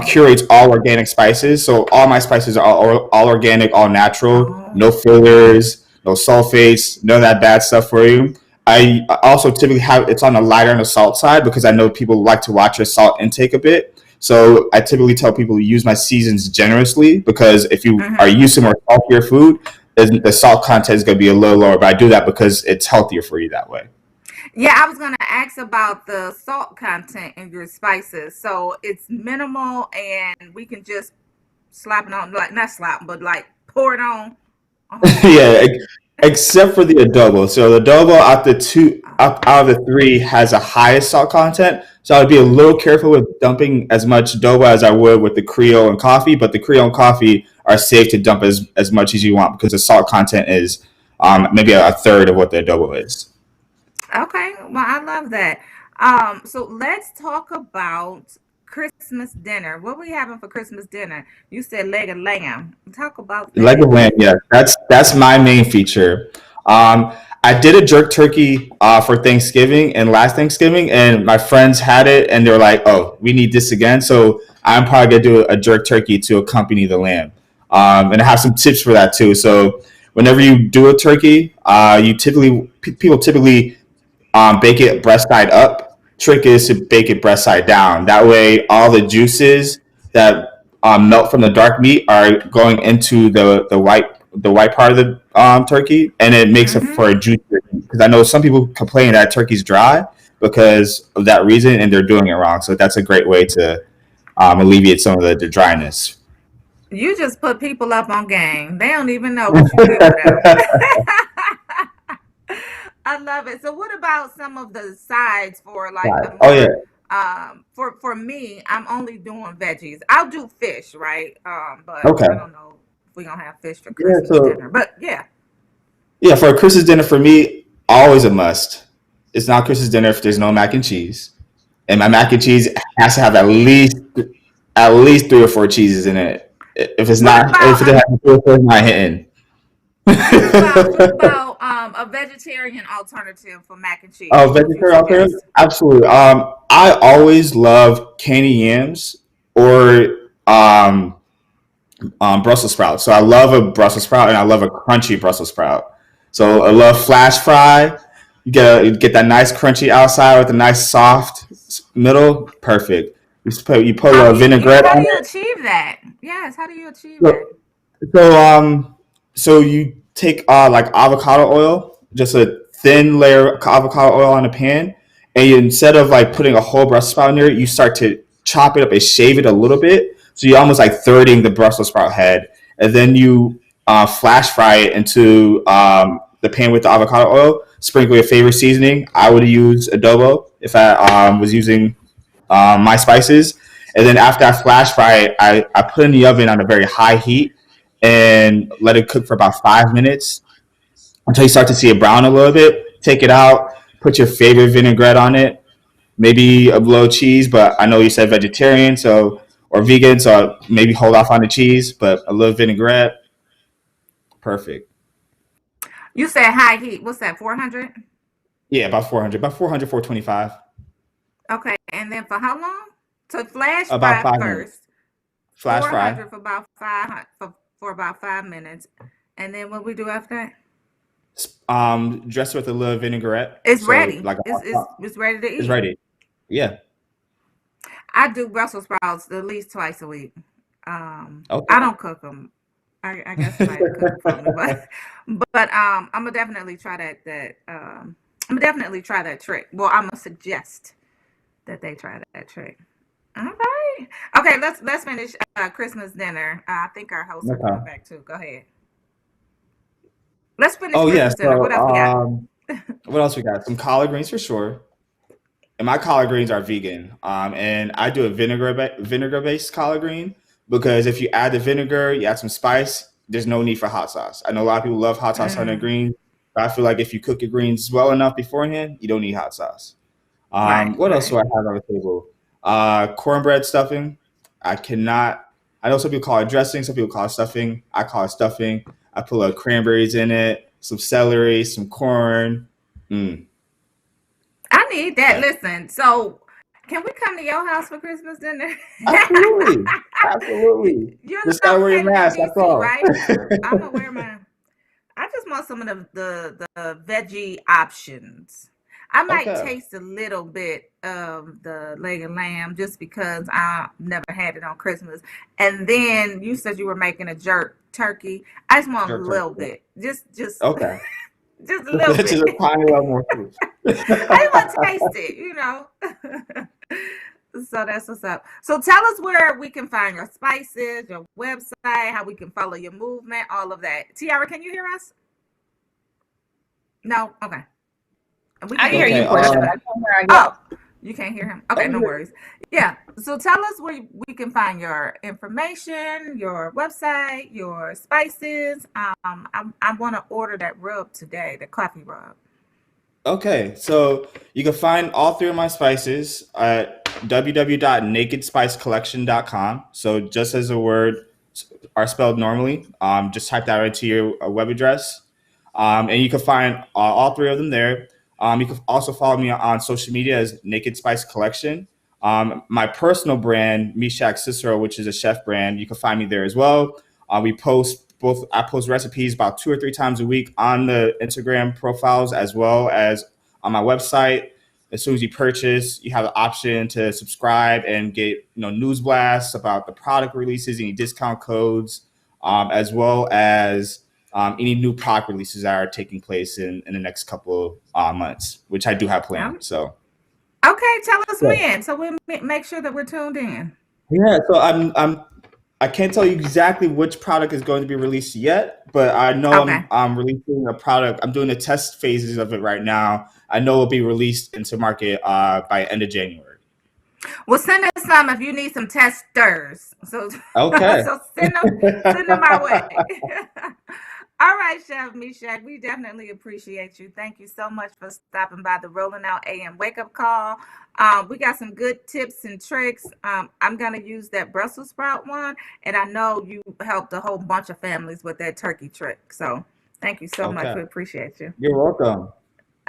curates all organic spices. So all my spices are all organic, all natural, Oh. no fillers, no sulfates, none of that bad stuff for you. I also typically have it's on the lighter on the salt side because I know people like to watch their salt intake a bit. So I typically tell people to use my seasons generously because if you are Hmm. used to more saltier food, then the salt content is going to be a little lower. But I do that because it's healthier for you that way. Yeah, I was gonna ask about the salt content in your spices. So it's minimal, and we can just slap it on, like not slap, but like pour it on Yeah, whatever. except for the adobo. So the adobo out of the three has a highest salt content. So I'd be a little careful with dumping as much adobo as I would with the Creole and coffee. But the Creole and coffee are safe to dump as much as you want because the salt content is maybe a third of what the adobo is. Okay, well, I love that. So let's talk about Christmas dinner. What we having for Christmas dinner? You said leg of lamb. Talk about Leg of that. lamb, yeah, that's my main feature. Um, I did a jerk turkey for Thanksgiving and last Thanksgiving, and my friends had it, and they were like, "Oh, we need this again." So I'm probably gonna do a jerk turkey to accompany the lamb, and I have some tips for that too. So whenever you do a turkey, people typically bake it breast side up. Trick is to bake it breast side down. That way, all the juices that melt from the dark meat are going into the white part of the turkey, and it makes it for a Mm-hmm. juicier. Because I know some people complain that turkey's dry because of that reason, and they're doing it wrong. So that's a great way to alleviate some of the dryness. You just put people up on game. They don't even know what you do for them. I love it. So what about some of the sides for like Right. the Oh yeah. more for me, I'm only doing veggies. I'll do fish, right? But Okay. I don't know if we're gonna have fish for Yeah. Christmas So dinner. But yeah. yeah, for a Christmas dinner for me, always a must. It's not Christmas dinner if there's no mac and cheese. and my mac and cheese has to have at least 3 or 4 cheeses in it. If it's What not, about if it has 3 or 4, it's not hitting. what about a vegetarian alternative for mac and cheese? Oh, What would you vegetarian alternative? suggest? Absolutely. I always love candy yams or Brussels sprouts. So I love a Brussels sprout and I love a crunchy Brussels sprout. So I love flash fry. You get that nice crunchy outside with a nice soft middle. Perfect. You put a How do little you vinaigrette how do on you it. achieve that? Yes, how do you achieve that? So, so you take like avocado oil, just a thin layer of avocado oil on a pan, and instead of like putting a whole Brussels sprout in there, you start to chop it up and shave it a little bit. So you're almost like thirding the Brussels sprout head, and then you flash fry it into the pan with the avocado oil. Sprinkle your favorite seasoning. I would use adobo if I was using my spices. And then after I flash fry it, I put it in the oven on a very high heat and let it cook for about 5 minutes until you start to see it brown a little bit. Take it out, put your favorite vinaigrette on it, maybe a little cheese, but I know you said vegetarian, so or vegan, so maybe hold off on the cheese, but a little vinaigrette, perfect. You said high heat. What's that? 400? Yeah, about 400, about 400, 425, Okay, and then for how long? So flash about fry 5 minutes. first. Flash fry. 400 for about 500 for about 5 minutes, and then what we do after that? Dress with a little vinaigrette, It's so ready. like It's ready to it's eat. ready. Yeah. I do Brussels sprouts at least twice a week. I Okay. don't cook them. I guess somebody to cook 'em for me, but I'm gonna definitely try I'm gonna definitely try that trick. Well, I'm gonna suggest that they try that trick. All right. Okay, let's finish Christmas dinner. I think our hosts are coming Okay. back too. Go ahead. Let's finish Oh yeah. Christmas dinner. What So else we got? what else we got? Some collard greens for sure. And my collard greens are vegan. And I do a vinegar based collard green because if you add the vinegar, you add some spice. There's no need for hot sauce. I know a lot of people love hot sauce on their Mm, greens, but I feel like if you cook your greens well enough beforehand, you don't need hot sauce. right, What else do right. I have on the table? Cornbread stuffing. I cannot. I know some people call it dressing, some people call it stuffing. I call it stuffing. I put little cranberries in it, some celery, some corn. Mm, I need that. yeah, Listen, so can we come to your house for Christmas dinner? absolutely, absolutely. You're Just gotta wear your located in mask. That's DC, all. right? I'm gonna wear my. I just want some of the veggie options. I might Okay. taste a little bit of the leg of lamb just because I never had it on Christmas. And then you said you were making a jerk turkey. I just want a Jerk turkey. little bit, just Okay. just a little Just bit. a tiny little more food. I just want to taste it, So that's what's up. So tell us where we can find your spices, your website, how we can follow your movement, all of that. Tiara, can you hear us? No? Okay. We I can't hear hear you, Okay. you. Portia. What's I up? told her I guess. Oh, you can't hear him. Okay, no Okay. worries. Yeah. So tell us where we can find your information, your website, your spices. I want to order that rub today, the coffee rub. Okay, so you can find all three of my spices at www.nakedspicecollection.com. So just as the word are spelled normally, just type that into your web address, and you can find all three of them there. You can also follow me on social media as Naked Spice Collection. My personal brand, Mishak Cicero, which is a chef brand, you can find me there as well. We post both. I post recipes about 2 or 3 times a week on the Instagram profiles as well as on my website. As soon as you purchase, you have the option to subscribe and get news blasts about the product releases, any discount codes, as well as any new product releases that are taking place in the next couple of months, which I do have planned. Um, So okay, tell us yeah, when, so we'll make sure that we're tuned in. yeah. So I can't tell you exactly which product is going to be released yet, but I know I'm Okay. I'm releasing a product. I'm doing the test phases of it right now. I know it'll be released into market by end of January. Well, send us some if you need some testers. So, Okay. so send them our way. All right, Chef Meshach, we definitely appreciate you. Thank you so much for stopping by the Rolling Out AM Wake Up Call. We got some good tips and tricks. I'm going to use that Brussels sprout one, and I know you helped a whole bunch of families with that turkey trick. So thank you so much. Okay. We appreciate you. You're welcome.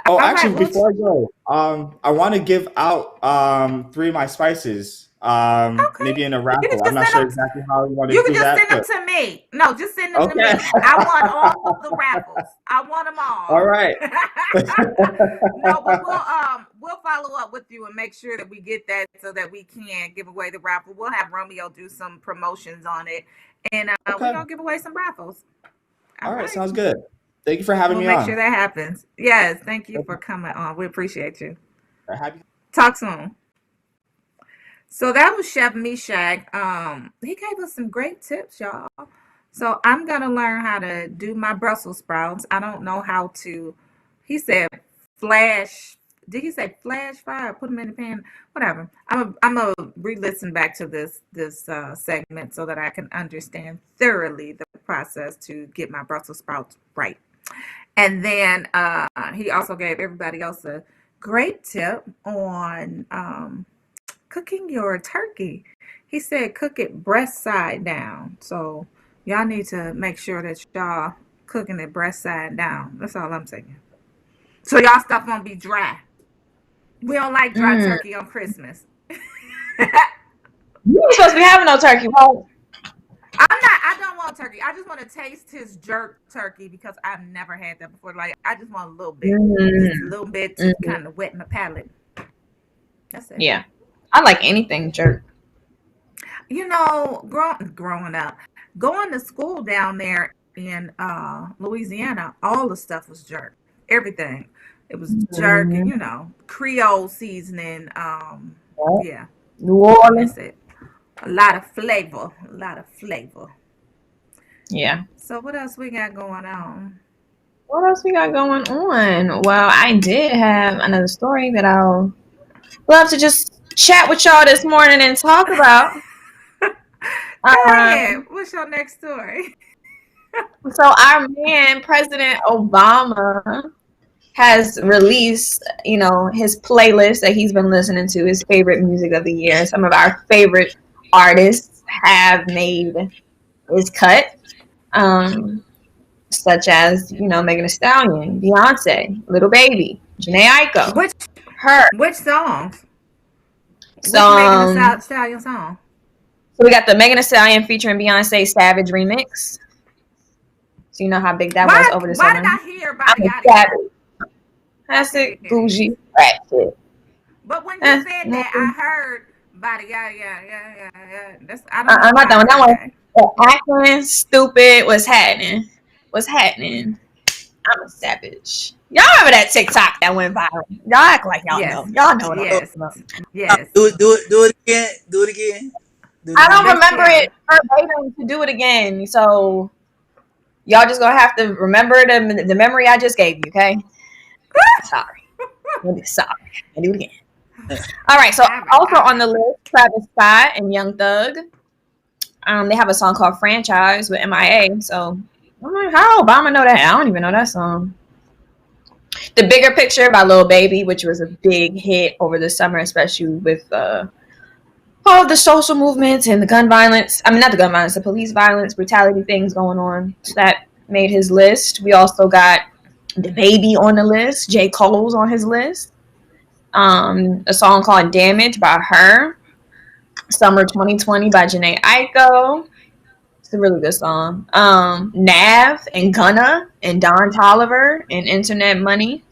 Oh, All right, actually, well, before I go, I want to give out three of my spices. okay. Maybe in a You can raffle. I'm just not send sure them. exactly how you want to You can do just that, send them but to me. No, just send them to okay. me. I want all the raffles. I want them All all. right. No, but we'll follow up with you and make sure that we get that so that we can give away the raffle. We'll have Romeo do some promotions on it, and we're Okay. gonna give away some raffles. All All right. right, Sounds good. Thank you for having we'll me make sure on. that happens. Yes, thank you Okay. for coming on. We appreciate you. Happy. Talk soon. So that was Chef Meshach. He gave us some great tips, y'all. So I'm gonna learn how to do my Brussels sprouts. I don't know how to. He said flash. Did he say flash fire? Put them in the pan. Whatever. I'm a re-listen back to this segment so that I can understand thoroughly the process to get my Brussels sprouts right. And then he also gave everybody else a great tip on cooking your turkey. He said cook it breast side down. So y'all need to make sure that y'all cooking it breast side down. That's all I'm saying. So y'all stuff won't be dry. We don't like dry Mm. turkey on Christmas. You ain't supposed to be having no turkey, right? I don't want turkey. I just want to taste his jerk turkey because I've never had that before. Like I just want a little bit. Just a Mm. little bit to Mm. kind of wet my palate. That's it. Yeah, I like anything jerk. You know, growing up, going to school down there in Louisiana, all the stuff was jerk. Everything. It was jerk, Mm-hmm. Creole seasoning. Yeah. Yeah, New I Orleans. miss it. A lot of flavor. A lot of flavor. Yeah. So what else we got going on? What else we got going on? Well, I did have another story that I'll love to just chat with y'all this morning and talk about. Go ahead. Um, What's your next story? so our man, President Obama, has released, his playlist that he's been listening to, his favorite music of the year. Some of our favorite artists have made his cut, such as, Megan Thee Stallion, Beyonce, Little Baby, Janae Aiko, Which her. which songs? So, Which Megan Thee Stallion song? so we got the Megan Thee Stallion featuring Beyonce Savage remix. So you know how big that was Why over the why summer. did I hear I'm body a yada yada? savage. Okay. Classic, bougie, ratchet. But when you said that, Mm. I heard body yada yada yada yada. That's I don't know Not why that I one. That heard one. that. Acting stupid. What's happening? What's happening? I'm a savage. Y'all remember that TikTok that went viral? Y'all act like y'all know. Yes. Y'all know what I'm Oh, Yes. talking about. Yes. do it again. Do it again. Do it I don't again. Let's remember hear it it. verbatim to do it again. So y'all just gonna have to remember the memory I just gave you, okay? Sorry. Sorry. I do it again. All right. So All right. also All on right. the list, Travis Scott and Young Thug. They have a song called "Franchise" with MIA. So I'm like, how Obama know that? I don't even know that song. The Bigger Picture by Lil Baby, which was a big hit over the summer, especially with all of the social movements and the gun violence. I mean, not the gun violence, the police violence, brutality things going on. So that made his list. We also got the Baby on the list. J. Cole's on his list. A song called "Damage" by her. "Summer 2020" by Janae Aiko. It's a really good song. Nav and Gunna and Don Toliver and Internet Money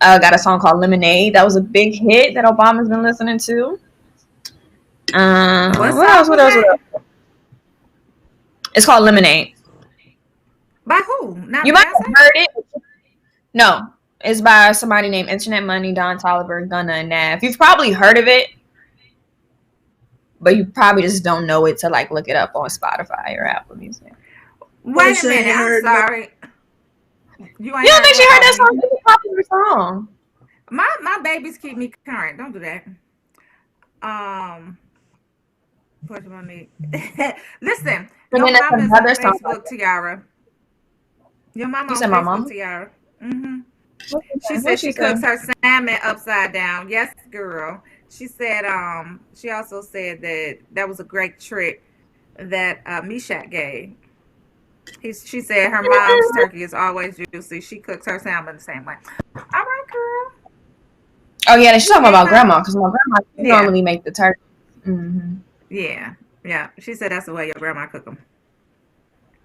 got a song called "Lemonade." That was a big hit that Obama's been listening to. What What else? song What was else? What that? else? It's called "Lemonade." By who? Not You might Beyonce? have heard it. No, it's by somebody named Internet Money, Don Toliver, Gunna, and Nav. You've probably heard of it, but you probably just don't know it to like look it up on Spotify or Apple Music. Wait a She minute. ain't I'm heard no. sorry. You You ain't don't heard think she what? heard Oh, that song? It's a popular song. my babies keep me current. Don't do that. Um, push my knee. Listen, And your then there's mom is on another song. Facebook, Tiara. Your mama You on said my Facebook, mama? Tiara. Mm-hmm. What she She say? said What she she say? cooks her salmon upside down. Yes, girl. She said she also said that that was a great trick that Mishak gave. She said her mom's turkey is always juicy. She cooks her salmon the same way. All right, girl. Oh yeah, she's talking Hey, about ma. grandma because my grandma she Yeah, normally make the turkey. Mm-hmm. yeah, yeah. She said that's the way your grandma cook them.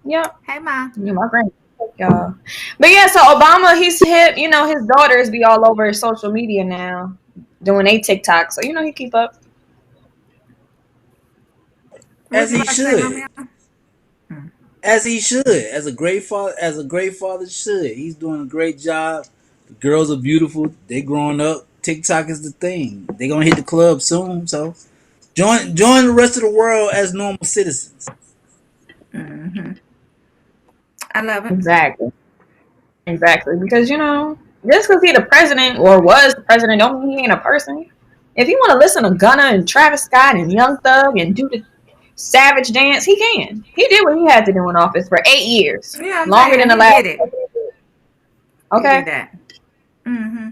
Yep. Hey, ma. Yeah, my grandma. Y'all. But yeah, so Obama, he's hip. You know, his daughters be all over social media now, doing a TikTok. So you know he keep up. Would As you he like to say, should. mommy? Hmm. As he should. As a great father should. He's doing a great job. The girls are beautiful. They growing up. TikTok is the thing. They gonna hit the club soon. So join the rest of the world as normal citizens. Mm-hmm. I love it. Exactly. Exactly. Because you know, just because he the president or was the president, don't mean he ain't a person. If you want to listen to Gunna and Travis Scott and Young Thug and do the Savage dance, he can. He did what he had to do in office for 8 years, You know what I'm longer than saying? the He last. did it. He Okay. did that. Mm-hmm.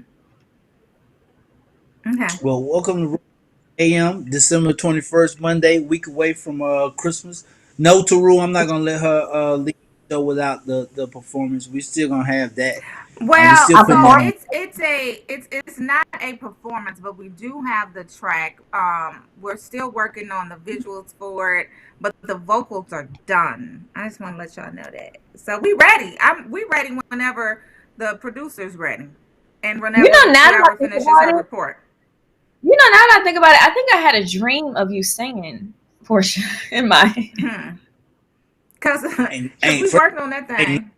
Okay. Well, welcome to AM, December 21st, Monday, week away from Christmas. No, Taru, I'm not gonna let her leave the show without the performance. We still gonna have that. We Well, still I putting so that perform. on. it's not a performance, but we do have the track. We're still working on the visuals for it, but the vocals are done. I just want to let y'all know that. So we ready. We ready whenever the producer's ready, and You whenever know, now that Tiara I think finishes her about it, report. I think I had a dream of you singing Portia in my Hmm. Cause Ain't cause ain't we first, working on that ain't thing.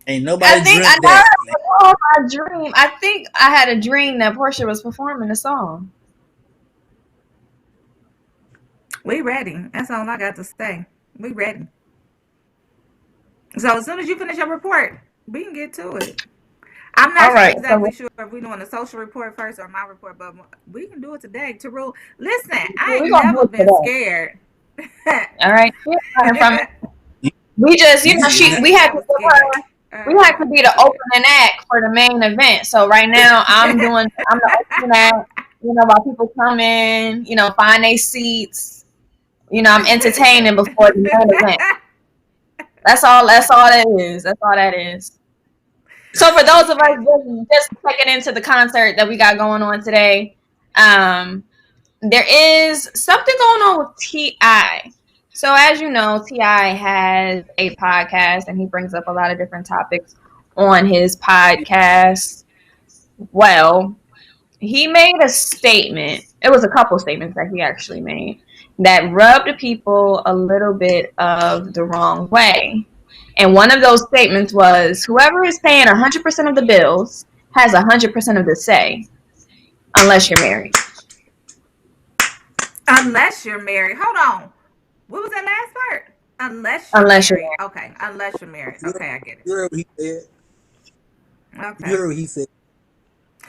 ain't I nobody think I dreamt now that. that I recall my dream. I think I had a dream that Portia was performing the song. We ready. That's all I got to say. We ready. So as soon as you finish your report, we can get to it. I'm All not right. exactly So sure if we're doing a social report first or my report, but we can do it today. Taru, listen, I we're ain't gonna do never it been today. scared. All right. She ain't running from it. You, We just, you you, know, I she ain't we had to never give scared. her. We had to be the Shit. opening act for the main event. So right now, I'm the opening act. You know, while people come in, you know, find their seats. You know, I'm entertaining before the main event. That's all that is. That's all that is. So for those We of us ready. just checking into the concert that we got going on today, um, there is something going on with Ti. So as you know, Ti has a podcast and he brings up a lot of different topics on his podcast. Well, he made a statement. It was a couple statements that he actually made that rubbed people a little bit of the wrong way. And one of those statements was whoever is paying 100% of the bills has 100% of the say, unless you're married. Unless you're married. Hold on. What was that last part? Unless you're Unless you're married. married. Okay. Unless you're married. you, Okay, I get it. you heard what he said. You Okay. heard what he said.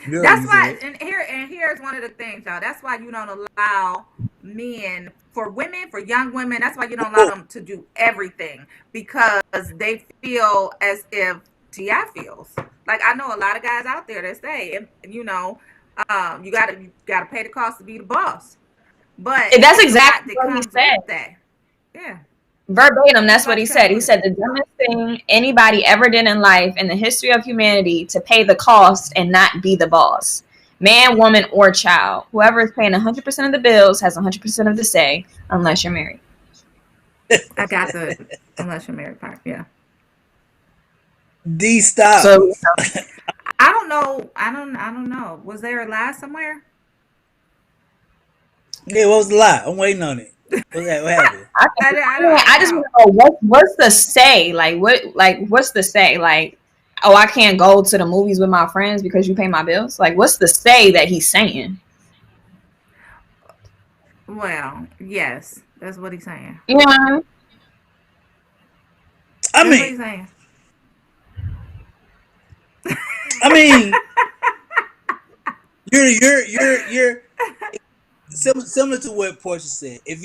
You heard what That's he why, said. and here's one of the things, y'all. That's why you don't allow men, for women, for young women. That's why you don't allow Whoa. them to do everything because they feel as if Ti feels. Like I know a lot of guys out there that say, you gotta pay the cost to be the boss, but That's it's a lot exactly that what he comes with said. that. Yeah, Verbatim, it's a that's lot what he that comes said. He with it. said the dumbest thing anybody ever did in life in the history of humanity to pay the cost and not be the boss. Man, woman, or child. Whoever is paying 100% of the bills has 100% of the say, unless you're married. I got the unless you're married part. Yeah. D stop. So I don't know. I don't know. Was there a lie somewhere? Yeah, what was the lie? I'm waiting on it. What's that? What happened? I I don't just want know. to know what's the say? What's the say? Like, oh, I can't go to the movies with my friends because you pay my bills? Like, what's the say that he's saying? Well, yes, that's what he's saying. You know? I That's what mean, he's saying. I mean, you're similar to what Portia said. If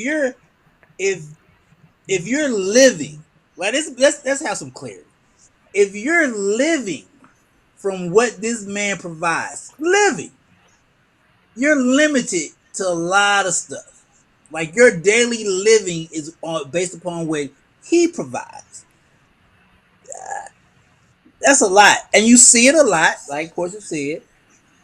if you're living, like let's have some clarity. if you're living from what this man provides, living, you're limited to a lot of stuff. Like your daily living is based upon what he provides. That's a lot, and you see it a lot, like Portia said.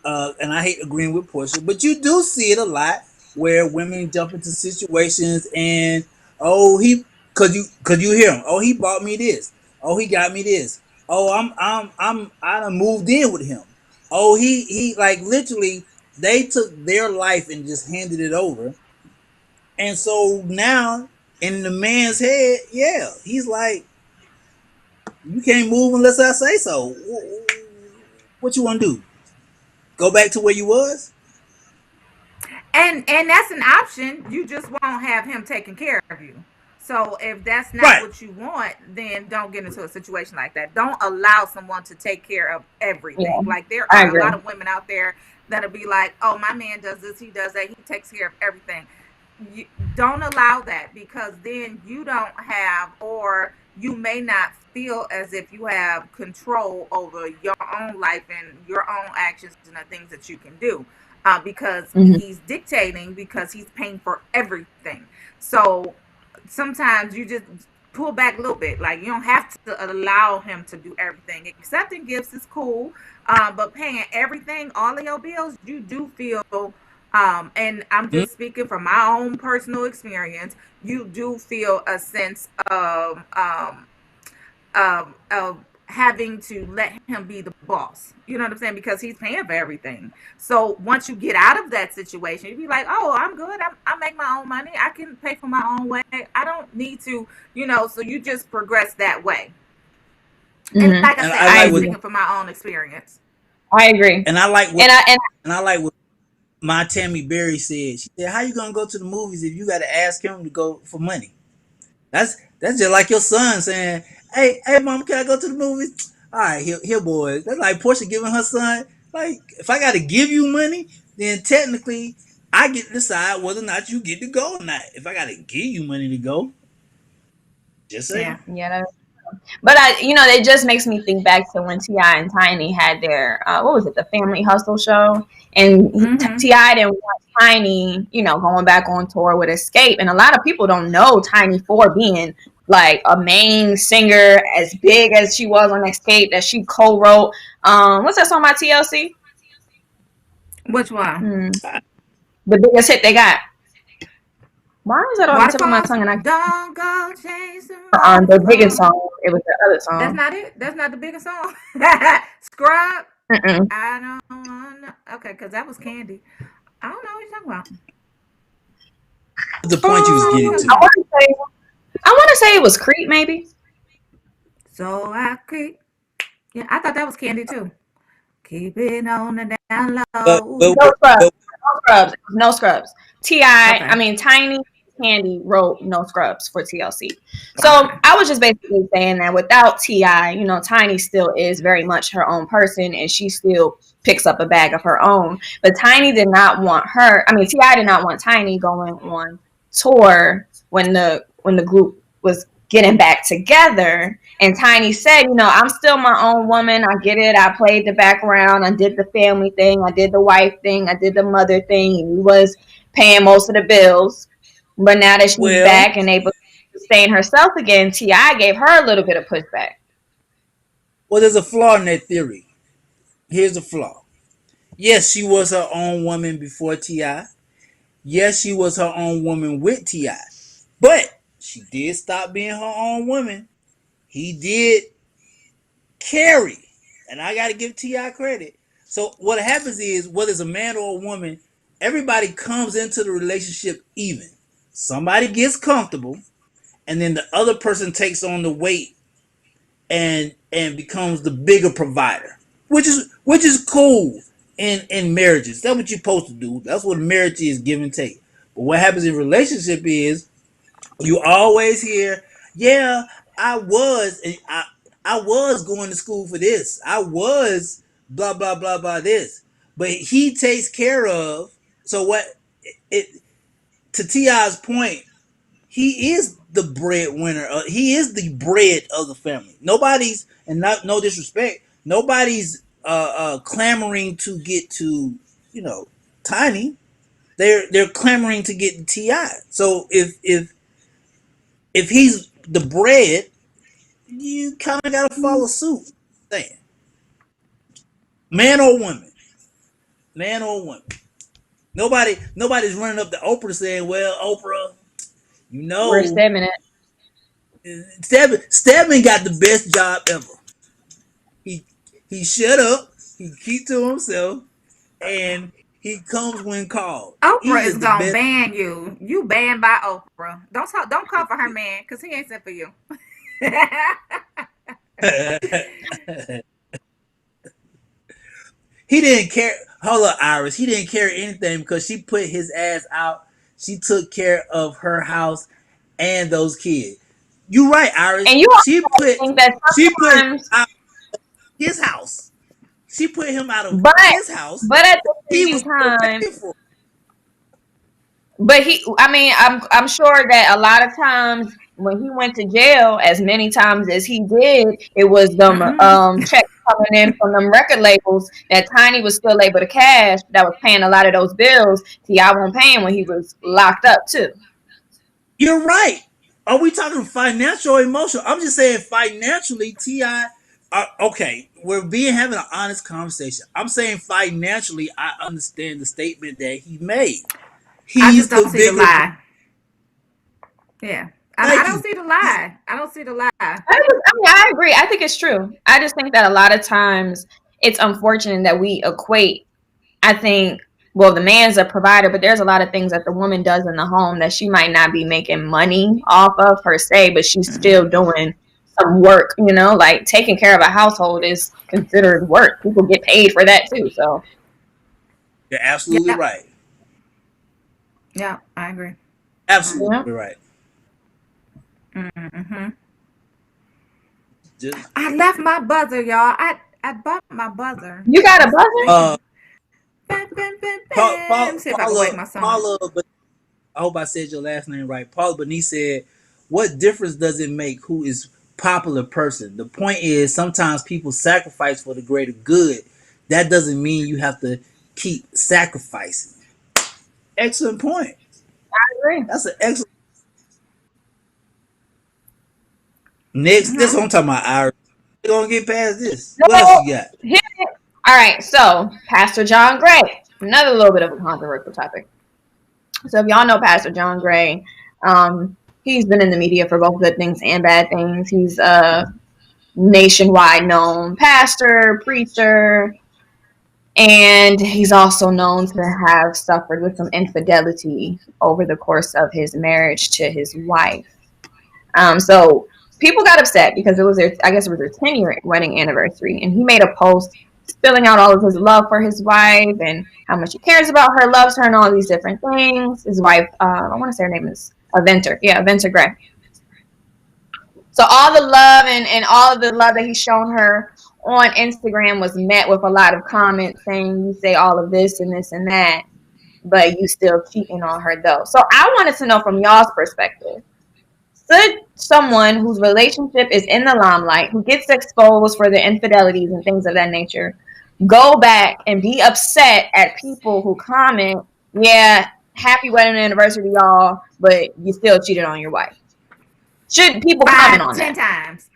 And I hate agreeing with Portia, but you do see it a lot where women jump into situations and oh he cause you hear him. Oh, he bought me this. Oh, he got me this. Oh, I done moved in with him. Oh, he like literally they took their life and just handed it over. And so now in the man's head, yeah, he's like, you can't move unless I say so. What you want to do? Go back to where you was? And that's an option. You just won't have him taking care of you. So if that's not Right. what you want, then don't get into a situation like that. Don't allow someone to take care of Yeah, everything. Like there I are a agree. lot of women out there that'll be like, "Oh, my man does this, he does that, he takes care of everything." You don't allow that, because then you don't have, or you may not feel as if you have control over your own life and your own actions and the things that you can do, because Hmm. he's dictating, because he's paying for everything. So sometimes you just pull back a little bit. Like you don't have to allow him to do everything. Accepting gifts is cool, but paying everything, all of your bills, you do feel. And I'm Hmm? just speaking from my own personal experience. You do feel a sense of having to let him be the boss. You know what I'm saying? Because he's paying for everything. So once you get out of that situation, you be like, oh, I'm good. I make my own money. I can pay for my own way. I don't need to, so you just progress that way. And Hmm. like I And said, I I'm I like just what agree. speaking from my own experience. I agree. and I like what And and I like what my Tammy Berry said. She said, "How you gonna go to the movies if you got to ask him to go for money?" That's just like your son saying, "Hey, mom, can I go to the movies?" All right, here, boys. That's like Portia giving her son. Like, if I got to give you money, then technically I get to decide whether or not you get to go or not. If I got to give you money to go, just Yeah. saying. yeah, but it just makes me think back to when Ti and Tiny had their what was it, the Family Hustle show, and Mm-hmm. Ti didn't want Tiny, going back on tour with Escape, and a lot of people don't know Tiny for being like a main singer as big as she was on Escape, that she co-wrote. What's that song by TLC? Which one? Hmm. The biggest hit they got. Why is that on the tip of my Waterfalls. tongue? And don't go chasing the biggest waterfalls. song, it was the other That's song. not it. That's not the biggest song. Scrub. Mm-mm. I don't wanna. Okay, because that was Candy. I don't know what you're talking about. The point you What was song you getting talking to. I about? want to say it was Creep, maybe. So I creep. Yeah, I thought that was Candy too. Keep it on the down But low. but, No scrubs. but No scrubs. No scrubs. Ti. I Okay. mean, Tiny Candy wrote No Scrubs for TLC. So Okay. I was just basically saying that without Ti, Tiny still is very much her own person, and she still picks up a bag of her own. But Tiny did not want her. I mean, Ti did not want Tiny going on tour when the group was getting back together. And Tiny said, I'm still my own woman. I get it. I played the background. I did the family thing. I did the wife thing. I did the mother thing. And he was paying most of the bills. But now that she's well, back and able to sustain herself again, T.I. gave her a little bit of pushback. there's a flaw in that theory. Here's the flaw. Yes, she was her own woman before Ti. Yes, she was her own woman with Ti. But she did stop being her own woman. He did carry, and I got to give Ti credit. So what happens is, whether it's a man or a woman, everybody comes into the relationship even. Somebody gets comfortable, and then the other person takes on the weight and becomes the bigger provider, which is cool in marriages. That's what you're supposed to do. That's what marriage is, give and take. But what happens in relationship is you always hear, yeah, I was I was going to school for this. I was blah blah blah blah this. But he takes care of, so what it to Ti's point, he is the breadwinner. He is the bread of the family. Nobody's, and not no disrespect, nobody's clamoring to get to, you know, Tiny. They're clamoring to get Ti. So if he's the bread, you kind of gotta follow suit. Saying, man or woman, man or woman. Nobody's running up to Oprah saying, "Well, Oprah, you We're know, Stedman at. Stedman got the best job ever. He he shut up, he keep to himself, and he comes when called. Oprah He is is the gonna best." ban you. You banned by Oprah. Don't call for her man, cause he ain't sent for you. He didn't care. Hold up, Iris. He didn't care anything because she put his ass out. She took care of her house and those kids. You right, Iris. And you She also put think that she put him sometimes, out of his house. She put him out of but his house. but at the He same was still time, paying for it. but I mean, I'm sure that a lot of times when he went to jail, as many times as he did, it was them Mm-mm. checks coming in from them record labels that Tiny was still able to cash. That was paying a lot of those bills. T.I. wasn't paying when he was locked up too. You're right. Are we talking financial or emotional? I'm just saying financially, Ti. Okay, we're being having an honest conversation. I'm saying financially, I understand the statement that he made. I just He's the don't see the bigger. lie. Yeah, I Thank don't you. see the He's, lie. I don't see the lie. I agree. I think it's true. I just think that a lot of times it's unfortunate that we equate. I think, well, the man's a provider, but there's a lot of things that the woman does in the home that she might not be making money off of per se, but she's still doing some work, like taking care of a household is considered work. People get paid for that too. So you're absolutely Yeah, right. yeah, I agree. yeah. Absolutely right. Mm-hmm. Just I left my buzzer, y'all. I bought my buzzer. You got a It's buzzer? ringing. Bam, bam, bam, bam. See if I can Paula, wake my son up. Paula, but I hope I said your last name right. Paula Bernice said, "What difference does it make who is popular person? The point is, sometimes people sacrifice for the greater good. That doesn't mean you have to keep sacrificing." Excellent point. I agree. That's an excellent. Next, this what I'm talking about. Irish. We're gonna get past this. What else So, you got? all right. So, Pastor John Gray, another little bit of a controversial topic. So, if y'all know Pastor John Gray, he's been in the media for both good things and bad things. He's a nationwide known pastor, preacher, and he's also known to have suffered with some infidelity over the course of his marriage to his wife. So people got upset because I guess it was their 10-year wedding anniversary, and he made a post spilling out all of his love for his wife and how much he cares about her, loves her, and all these different things. His wife, I want to say her name is Aventer. Yeah, Aventer Gray. So all the love and all of the love that he's shown her on Instagram was met with a lot of comments saying, you say all of this and this and that, but you still cheating on her though. So I wanted to know from y'all's perspective, should someone whose relationship is in the limelight, who gets exposed for their infidelities and things of that nature, go back and be upset at people who comment, yeah, happy wedding anniversary to y'all, but you still cheated on your wife? Should people comment Five, on ten that? times.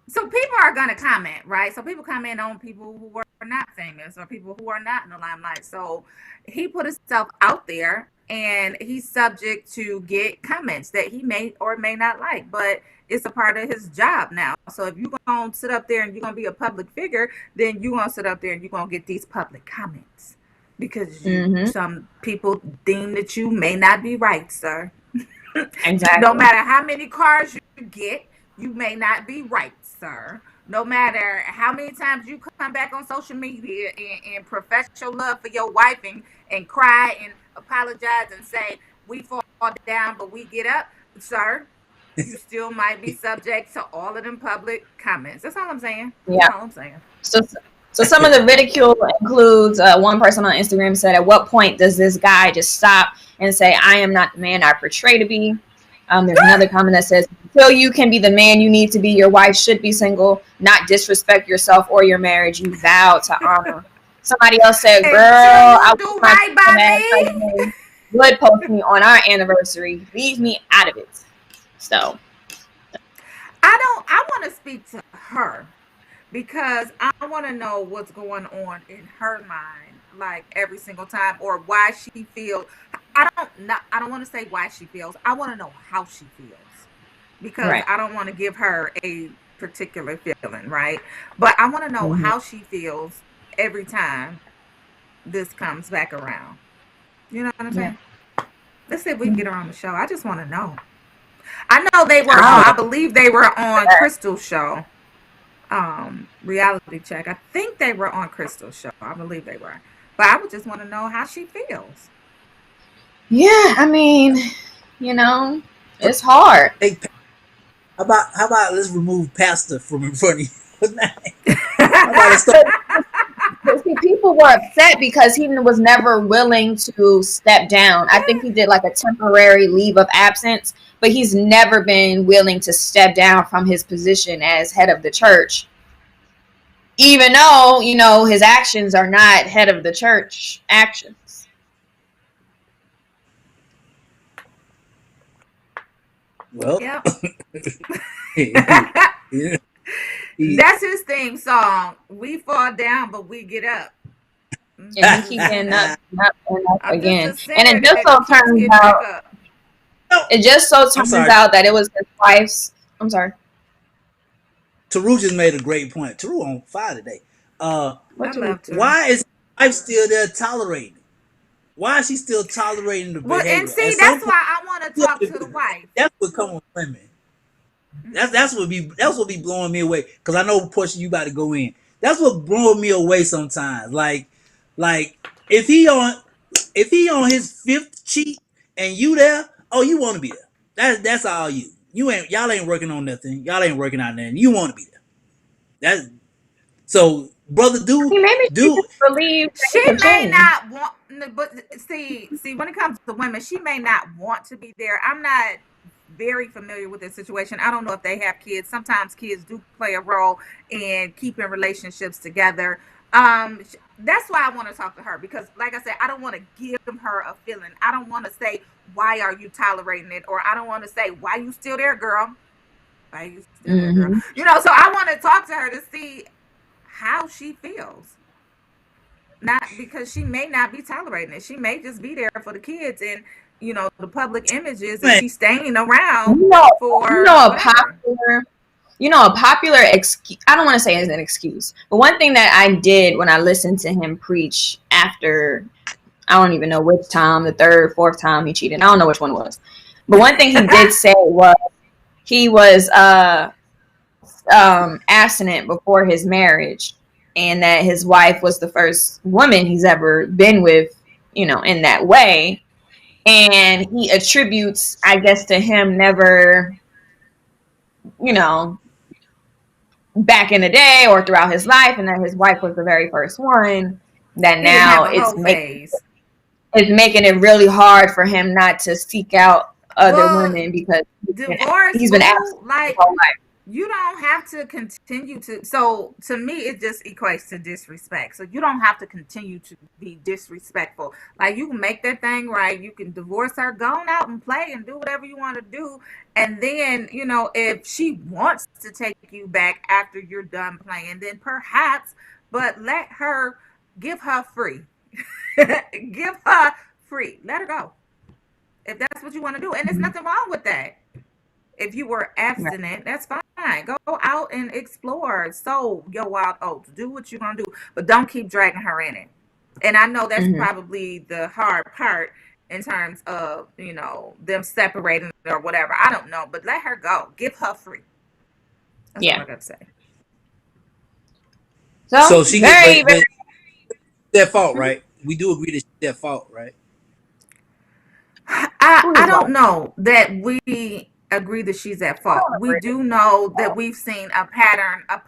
So people are gonna comment, right? So people comment on people who are not famous or people who are not in the limelight. So he put himself out there and he's subject to get comments that he may or may not like, but it's a part of his job now. So if you're gonna sit up there and you're gonna be a public figure, then you're gonna sit up there and you're gonna get these public comments because Mm-hmm. some people deem that you may not be right, sir. Exactly. No matter how many cars you get, you may not be right, sir. No matter how many times you come back on social media and profess your love for your wife and cry and apologize and say, we fall down, but we get up, sir, you still might be subject to all of them public comments. That's all I'm saying. Yeah. That's all I'm saying. So some of the ridicule includes one person on Instagram said, at what point does this guy just stop and say, I am not the man I portray to be? There's another comment that says, until you can be the man you need to be, your wife should be single, not disrespect yourself or your marriage. You vow to honor. Somebody else said, girl, Until I you wish do my right by dumbass me. husband would post me on our anniversary. Leave me out of it. So, I want to speak to her because I want to know what's going on in her mind, like every single time, or why she feels. I don't want to say why she feels. I want to know how she feels because right. I don't want to give her a particular feeling, right? But I want to know Mm-hmm. how she feels every time this comes back around. You know what I'm Yeah. saying? Let's see if we can get her on the show. I just want to know. I know they were I on. don't I know believe they were on that. Crystal's show. Reality check. I think they were on Crystal's show. I believe they were. But I would just want to know how she feels. Yeah, I mean, it's hard. Hey, how about let's remove Pastor from in front of you? How about let's start? But see, people were upset because he was never willing to step down. I think he did like a temporary leave of absence, but he's never been willing to step down from his position as head of the church, even though, his actions are not head of the church actions. Well, Yep. yeah, That's his theme song. We fall down, but we get up. And he keep getting up, and up I'm just again. a And sinner that keeps getting back up. it just so I'm turns sorry. out that it was his wife's. I'm sorry. Taru just made a great point. Taru on fire today. I What do love to. Why is his wife still there tolerating? Why is she still tolerating the Well, and behavior? At see, some that's point, why I want to talk to the wife. that's what comes with women. That's what be blowing me away. Cause I know Portia, you about to go in. That's what blowing me away sometimes. Like if he on his fifth cheat and you there, oh, you want to be there. That's all you. Y'all ain't working on nothing. Y'all ain't working on nothing. You want to be there. That's so, brother. Maybe she Do just believes that She he can may change. not want, but see, when it comes to women, she may not want to be there. I'm not very familiar with this situation. I don't know if they have kids. Sometimes kids do play a role in keeping relationships together. That's why I want to talk to her because, like I said, I don't want to give her a feeling. I don't want to say why are you tolerating it, or I don't want to say why you still there, girl. Why you still there, girl? Mm-hmm. So I want to talk to her to see how she feels. Not because she may not be tolerating it. She may just be there for the kids and the public images, and man, she's staying around You know, you for know a whatever. popular, a popular excuse. I don't want to say it's an excuse, but one thing that I did when I listened to him preach after, I don't even know which time, the third, fourth time he cheated. I don't know which one it was, but one thing he did say was he was abstinent before his marriage, and that his wife was the first woman he's ever been with, in that way. And he attributes, I guess, to him never, you know, back in the day or throughout his life, and that his wife was the very first one. That He didn't now have a whole phase. it's making it really hard for him not to seek out other Well, women because divorce, he's been absent boo, his like whole life. you don't have to continue to. So to me, it just equates to disrespect. So you don't have to continue to be disrespectful. Like you can make that thing right. You can divorce her, go on out and play and do whatever you want to do. And then if she wants to take you back after you're done playing, then perhaps. But give her free. Give her free. Let her go if that's what you want to do, and there's Mhm. nothing wrong with that. If you were Right. abstinent, that's fine. Go out and explore. Sow your wild oats. Do what you're gonna do, but don't keep dragging her in it. And I know that's Mhm. probably the hard part in terms of them separating or whatever. I don't know, but let her go. Give her free. That's all Yeah. I got to say. So so she get, very, but very. their fault, Mhm. right? We do agree that she's their fault, right? I Who I is don't wife? know that we agree that she's at I fault. don't We agree. do know that we've seen a pattern of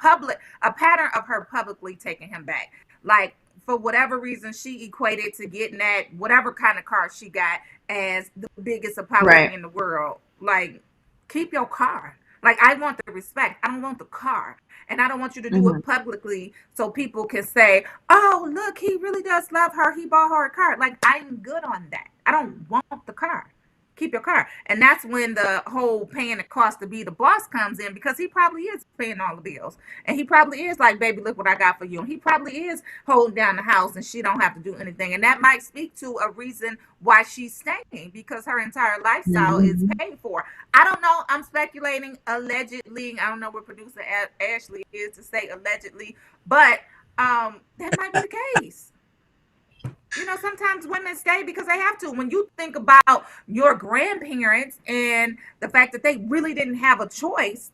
her publicly taking him back. Like for whatever reason, she equated to getting that whatever kind of car she got as the biggest apology in the world. Like, keep your car. Like, I want the respect. I don't want the car. And I don't want you to do it publicly so people can say, oh, look, he really does love her. He bought her a car. Like, I'm good on that. I don't want the car. Keep your car. And that's when the whole paying the cost to be the boss comes in, because he probably is paying all the bills. And he probably is like, baby, look what I got for you. And he probably is holding down the house and she don't have to do anything. And that might speak to a reason why she's staying, because her entire lifestyle is paid for. I don't know. I'm speculating, allegedly. I don't know what producer Ashley is to say allegedly, but that might be the case. You know, sometimes women stay because they have to. When you think about your grandparents and the fact that they really didn't have a choice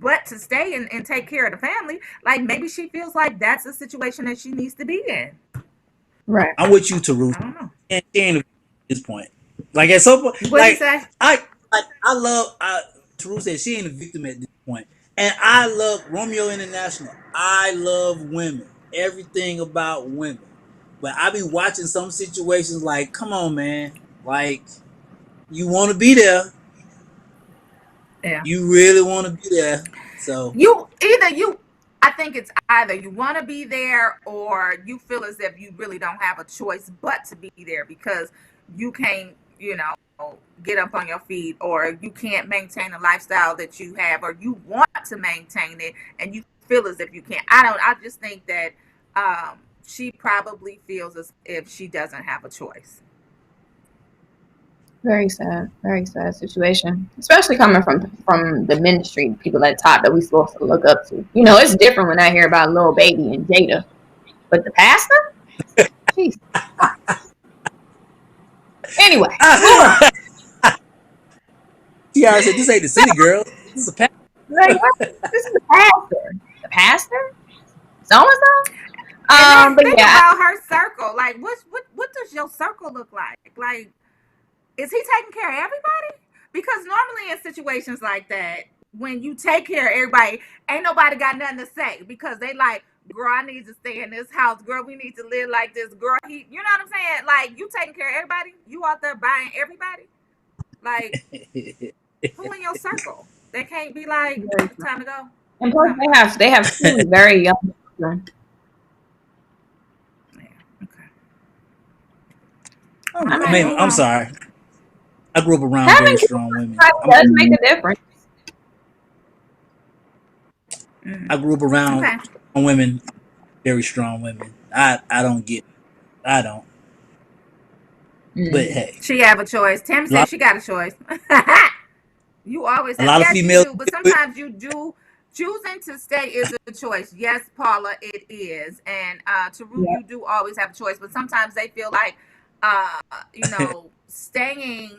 but to stay and take care of the family, like, maybe she feels like that's a situation that she needs to be in. Right. I'm with you, Taru. I don't know. And she ain't a victim at this point. Like, at some point, What did you like, say? I love. Taru said she ain't a victim at this point, and I love Romeo International. I love women. Everything about women. But I be watching some situations like, come on, man. Like, you want to be there. Yeah. You really want to be there. So I think it's either you want to be there or you feel as if you really don't have a choice but to be there, because you can't, get up on your feet, or you can't maintain the lifestyle that you have, or you want to maintain it and you feel as if you can't. I just think that she probably feels as if she doesn't have a choice. Very sad situation, especially coming from the ministry, people at the top that we supposed to look up to. You know, it's different when I hear about Lil Baby and Jada, but the pastor, jeez. Anyway, Tiara said, "This ain't the city, girl. This is a pastor." This is the pastor. The pastor, so and so. But think about her circle. Like, what does your circle look like? Like, is he taking care of everybody? Because normally in situations like that, when you take care of everybody, ain't nobody got nothing to say, because they like, girl, I need to stay in this house. Girl, we need to live like this. Girl, you know what I'm saying? Like, you taking care of everybody? You out there buying everybody? Like, who in your circle? They can't be like, it's time to go. And plus, they have two very young children. I'm sorry. I grew up around very strong women. Does make a difference. I grew up around women, very strong women. I don't get it. I don't. But hey, she have a choice. Tim said she got a choice. You always have. A lot of females, you do, but sometimes you do. Choosing to stay is a choice. Yes, Paula, it is. And Taru, you do always have a choice, but sometimes they feel like staying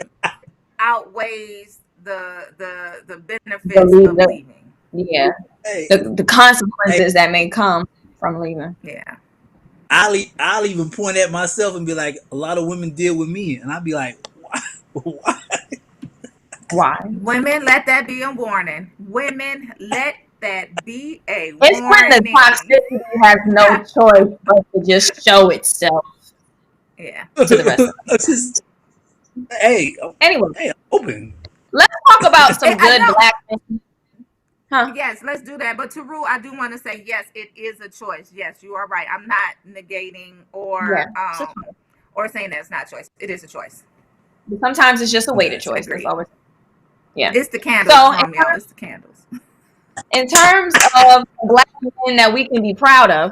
outweighs the benefits of leaving. Yeah. Hey, the consequences that may come from leaving. Yeah. I'll even point at myself and be like, a lot of women deal with me, and I'll be like, why? Women, let that be a warning. Women, let that be a warning. It's when the toxicity has no choice but to just show itself. Yeah. To the rest of us. Anyway, I'm open. Let's talk about some good black men. Huh? Yes, let's do that. But Taru, I do want to say, yes, it is a choice. Yes, you are right. I'm not negating or saying that it's not a choice. It is a choice. But sometimes it's just a weighted choice. That's always. Yeah. It's the candles, Romeo. It's the candles. In terms of black men that we can be proud of,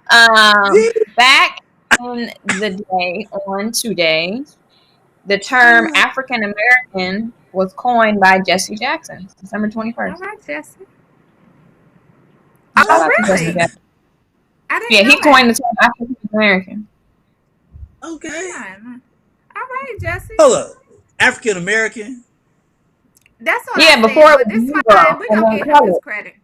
back in the day, today, the term African American was coined by Jesse Jackson, December 21st. All right, Jesse. Oh, really? He coined the term African American. Okay. All right, Jesse. Hold up. African American? That's what before it was Negro and then colored. Credit.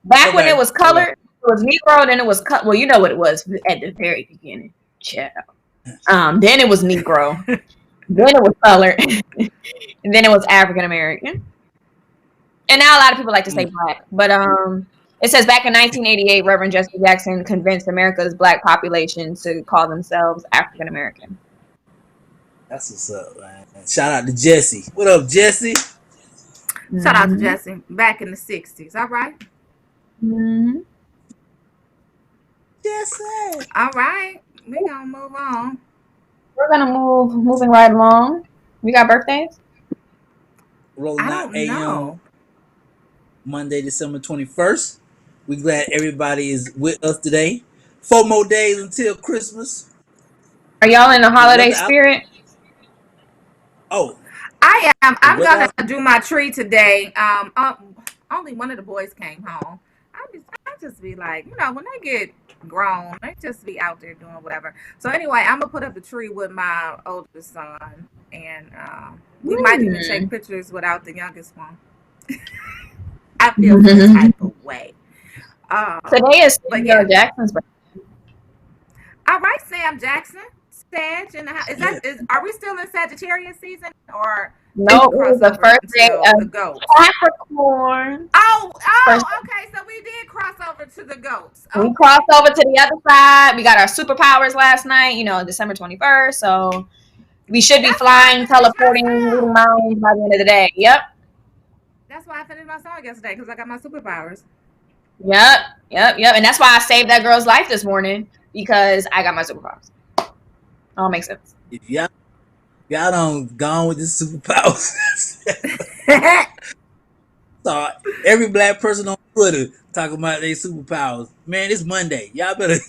Back when it was colored, it was Negro, then it was cut. Well, you know what it was at the very beginning. Child. Then it was Negro. Then it was colored. And then it was African American. And now a lot of people like to say black. But It says back in 1988, Reverend Jesse Jackson convinced America's black population to call themselves African American. That's what's up, man. Shout out to Jesse. What up, Jesse? Shout out to Jesse. Back in the 60s. All right. Mm-hmm. Jesse. All right. We're going to move on. We're going to moving right along. We got birthdays? Rolling I out don't know. AM Monday, December 21st. We glad everybody is with us today. 4 more days until Christmas. Are y'all in the holiday weather out- spirit? Oh, I am. The I'm weather gonna out- do my tree today. Only one of the boys came home. I just be like, you know, when they get grown, they just be out there doing whatever. So anyway, I'm gonna put up the tree with my oldest son, and we might even take pictures without the youngest one. I feel some type of way. Today is but Samuel yeah. Jackson's birthday. All right, Sam Jackson, Sag, in the house. Are we still in Sagittarius season or? No, it was the first day the of goats. Capricorn. Okay. So we did cross over to the goats. We crossed over to the other side. We got our superpowers last night, you know, December 21st. So we should be flying, teleporting, moving mountains by the end of the day. Yep. That's why I finished my song yesterday, because I got my superpowers. Yep. And that's why I saved that girl's life this morning, because I got my superpowers. All makes sense. If y'all done gone with the superpowers. So every black person on Twitter talking about their superpowers. Man, it's Monday. Y'all better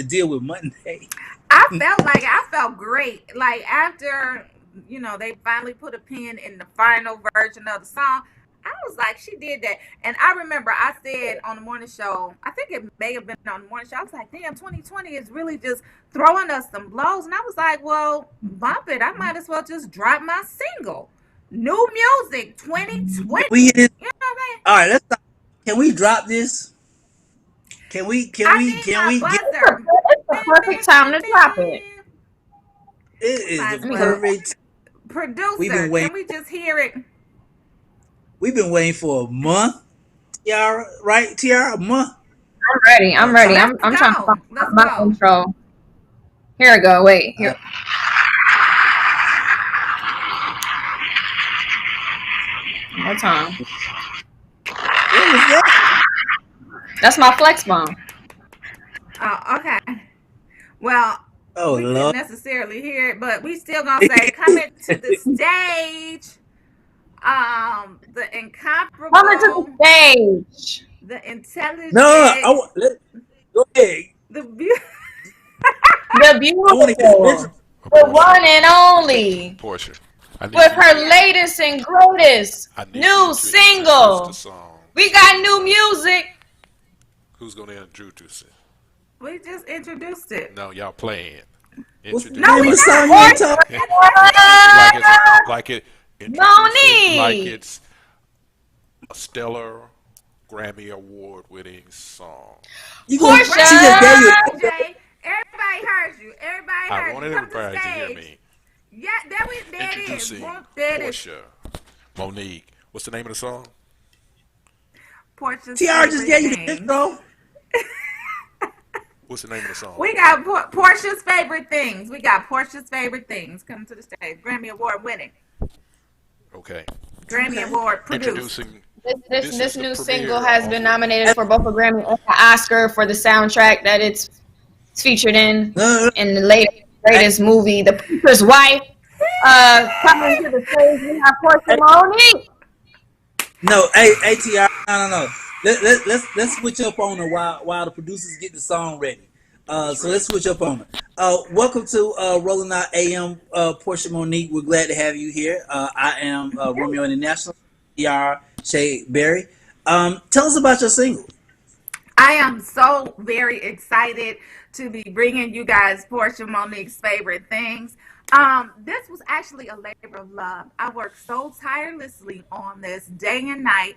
deal with Monday. I felt great. Like after, you know, they finally put a pin in the final version of the song. I was like, she did that. And I remember I said on the morning show, I think it may have been on the morning show, I was like, damn, 2020 is really just throwing us some blows. And I was like, well, bump it. I might as well just drop my single. New music 2020. We hit it. You know what I mean? All right, let's stop. Can we drop this? Can we get It's the perfect time to drop it. It is the perfect producer. Can we just hear it? We've been waiting for a month. Tiara, right? Tiara, a month. I'm ready. I'm trying to find my intro. Here we go. Wait. Here. One time. What was that? That's my flex bomb. Oh, okay. Well, we Lord. didn't necessarily hear it, but we still gonna say coming to the stage. The incomparable. Coming to the stage. The intelligent. No, go ahead. The beautiful. The one and only. Portia. With her latest and greatest new single. We got new music. Who's going to introduce it? We just introduced it. No, y'all playing. No, we not. Like it's a stellar Grammy Award-winning song. Portia! Everybody heard you. I wanted everybody to hear me. Yeah, there it is. Portia. Monique. What's the name of the song? Portia's Tiara just gave you the intro. What's the name of the song? We got Portia's favorite things. Coming to the stage. Grammy Award winning. Okay. Grammy Award produced. This new single has been nominated for both a Grammy and an Oscar for the soundtrack that it's featured in the latest movie, The Preacher's Wife. Coming to the stage, we have Portia Monique. No, hey, Tiara, no. Let's switch up on it while the producers get the song ready. So let's switch up on it. Welcome to Rolling Out AM, Portia Monique. We're glad to have you here. I am Romeo International, Tiara Shea Berry. Tell us about your single. I am so very excited to be bringing you guys Portia Monique's favorite things. This was actually a labor of love. I worked so tirelessly on this day and night.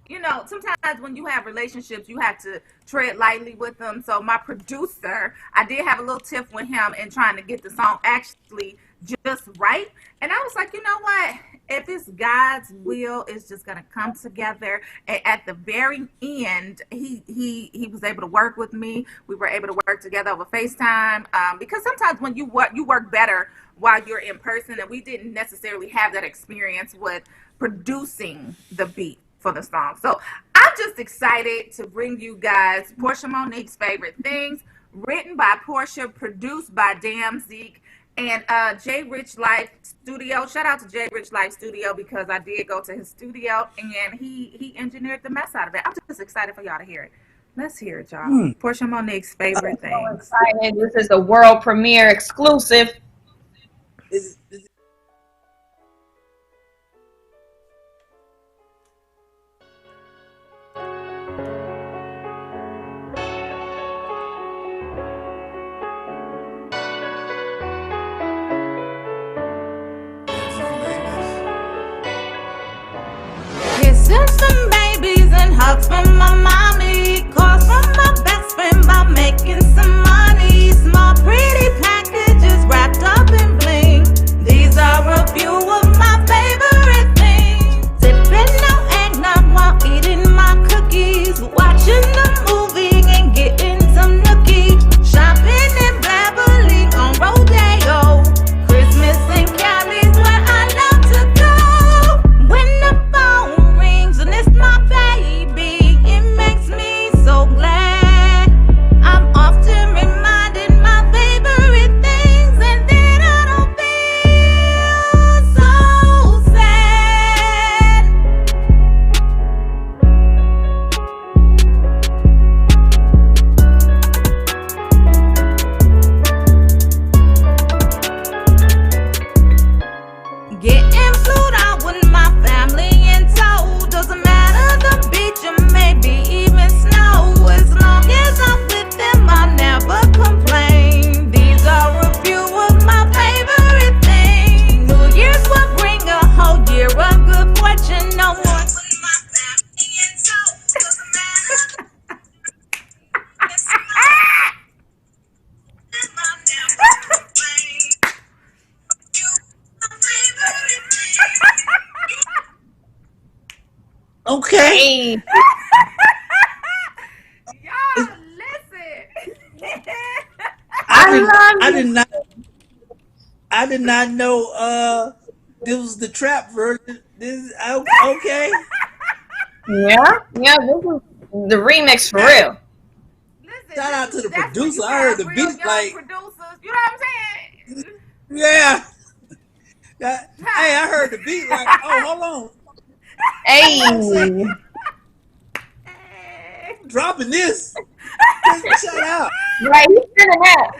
You know, sometimes when you have relationships, you have to tread lightly with them. So my producer, I did have a little tiff with him in trying to get the song actually just right. And I was like, you know what? if it's God's will, it's just gonna come together. And at the very end, he was able to work with me. We were able to work together over FaceTime, because sometimes when you work better while you're in person, and we didn't necessarily have that experience with producing the beat for the song. So I'm just excited to bring you guys Portia Monique's Favorite Things, written by Portia, produced by Damn Zeke, and J Rich Life Studio. Shout out to J Rich Life Studio, because I did go to his studio and he engineered the mess out of it. I'm just excited for y'all to hear it. Let's hear it, y'all. Portia Monique's Favorite So Things. excited. This is the world premiere exclusive. Is it, Kisses from babies and hugs from my mommy. Calls from my best friend about making some money. Small pretty packages wrapped up in bling. These are a few of my favorite things. Sipping no eggnog while eating my cookies. Watching the movie and getting some nookie. Shopping and blabbering on Rodeo. Christmas in Cali's where I love to go. When the phone rings and it's my baby, it makes me so glad. I'm often reminded my favorite things, and then I don't feel so sad. Getting flued out with my family in tow. Doesn't matter the beach or maybe even snow. As long as I'm with them, I never complain. These are a few of my favorite things. New Year's will bring a whole year of good fortune. No more with my family in tow. Doesn't matter. I never complain. okay. Hey, Y'all listen. I did not know this was the trap version. Okay. yeah, this is the remix for real. Listen, Shout out to the that's when producer. you I heard have the real beat young like producers. You know what I'm saying? yeah. Hey, I heard the beat like, oh, hold on. Hey, Dropping this. Just shout out. right, he's sending that.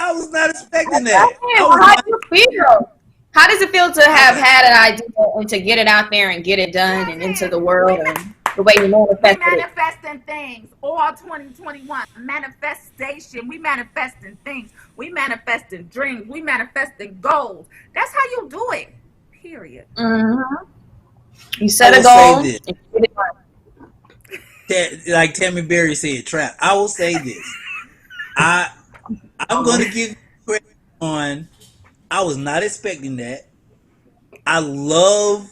I was not expecting Damn, that. I was how not. do you feel? How does it feel to have I, had an idea and to get it out there and get it done and into the world and the way you We manifested it? manifesting things all 2021. Manifestation. We manifesting things. We manifesting dreams. We manifesting goals. That's how you do it. Period. Mm-hmm. You I set a will say goal. this. And get it done. Like Tammy Berry said, trap. I will say this. I'm going to give you credit on. I was not expecting that. I love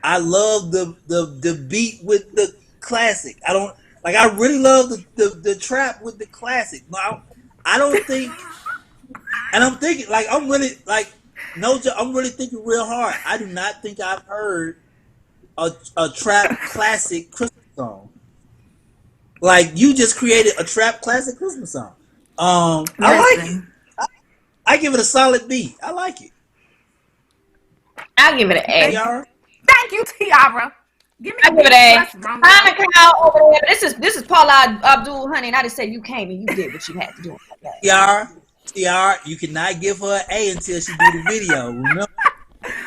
the beat with the classic. I don't like. I really love the trap with the classic. No, I don't think. And I'm thinking like I'm really like no. I'm really thinking real hard. I do not think I've heard a trap classic Christmas song. Like you just created a trap classic Christmas song. I like it. Listen. I give it a solid B. I like it. I'll give it an A. Tiara? Thank you, Tiara. Give me I give it a. plus, Romeo. Hanukkah over there. This is Paula Abdul, honey, and I just said you came and you did what you had to do. Tiara, you cannot give her an A until she do the video. Remember?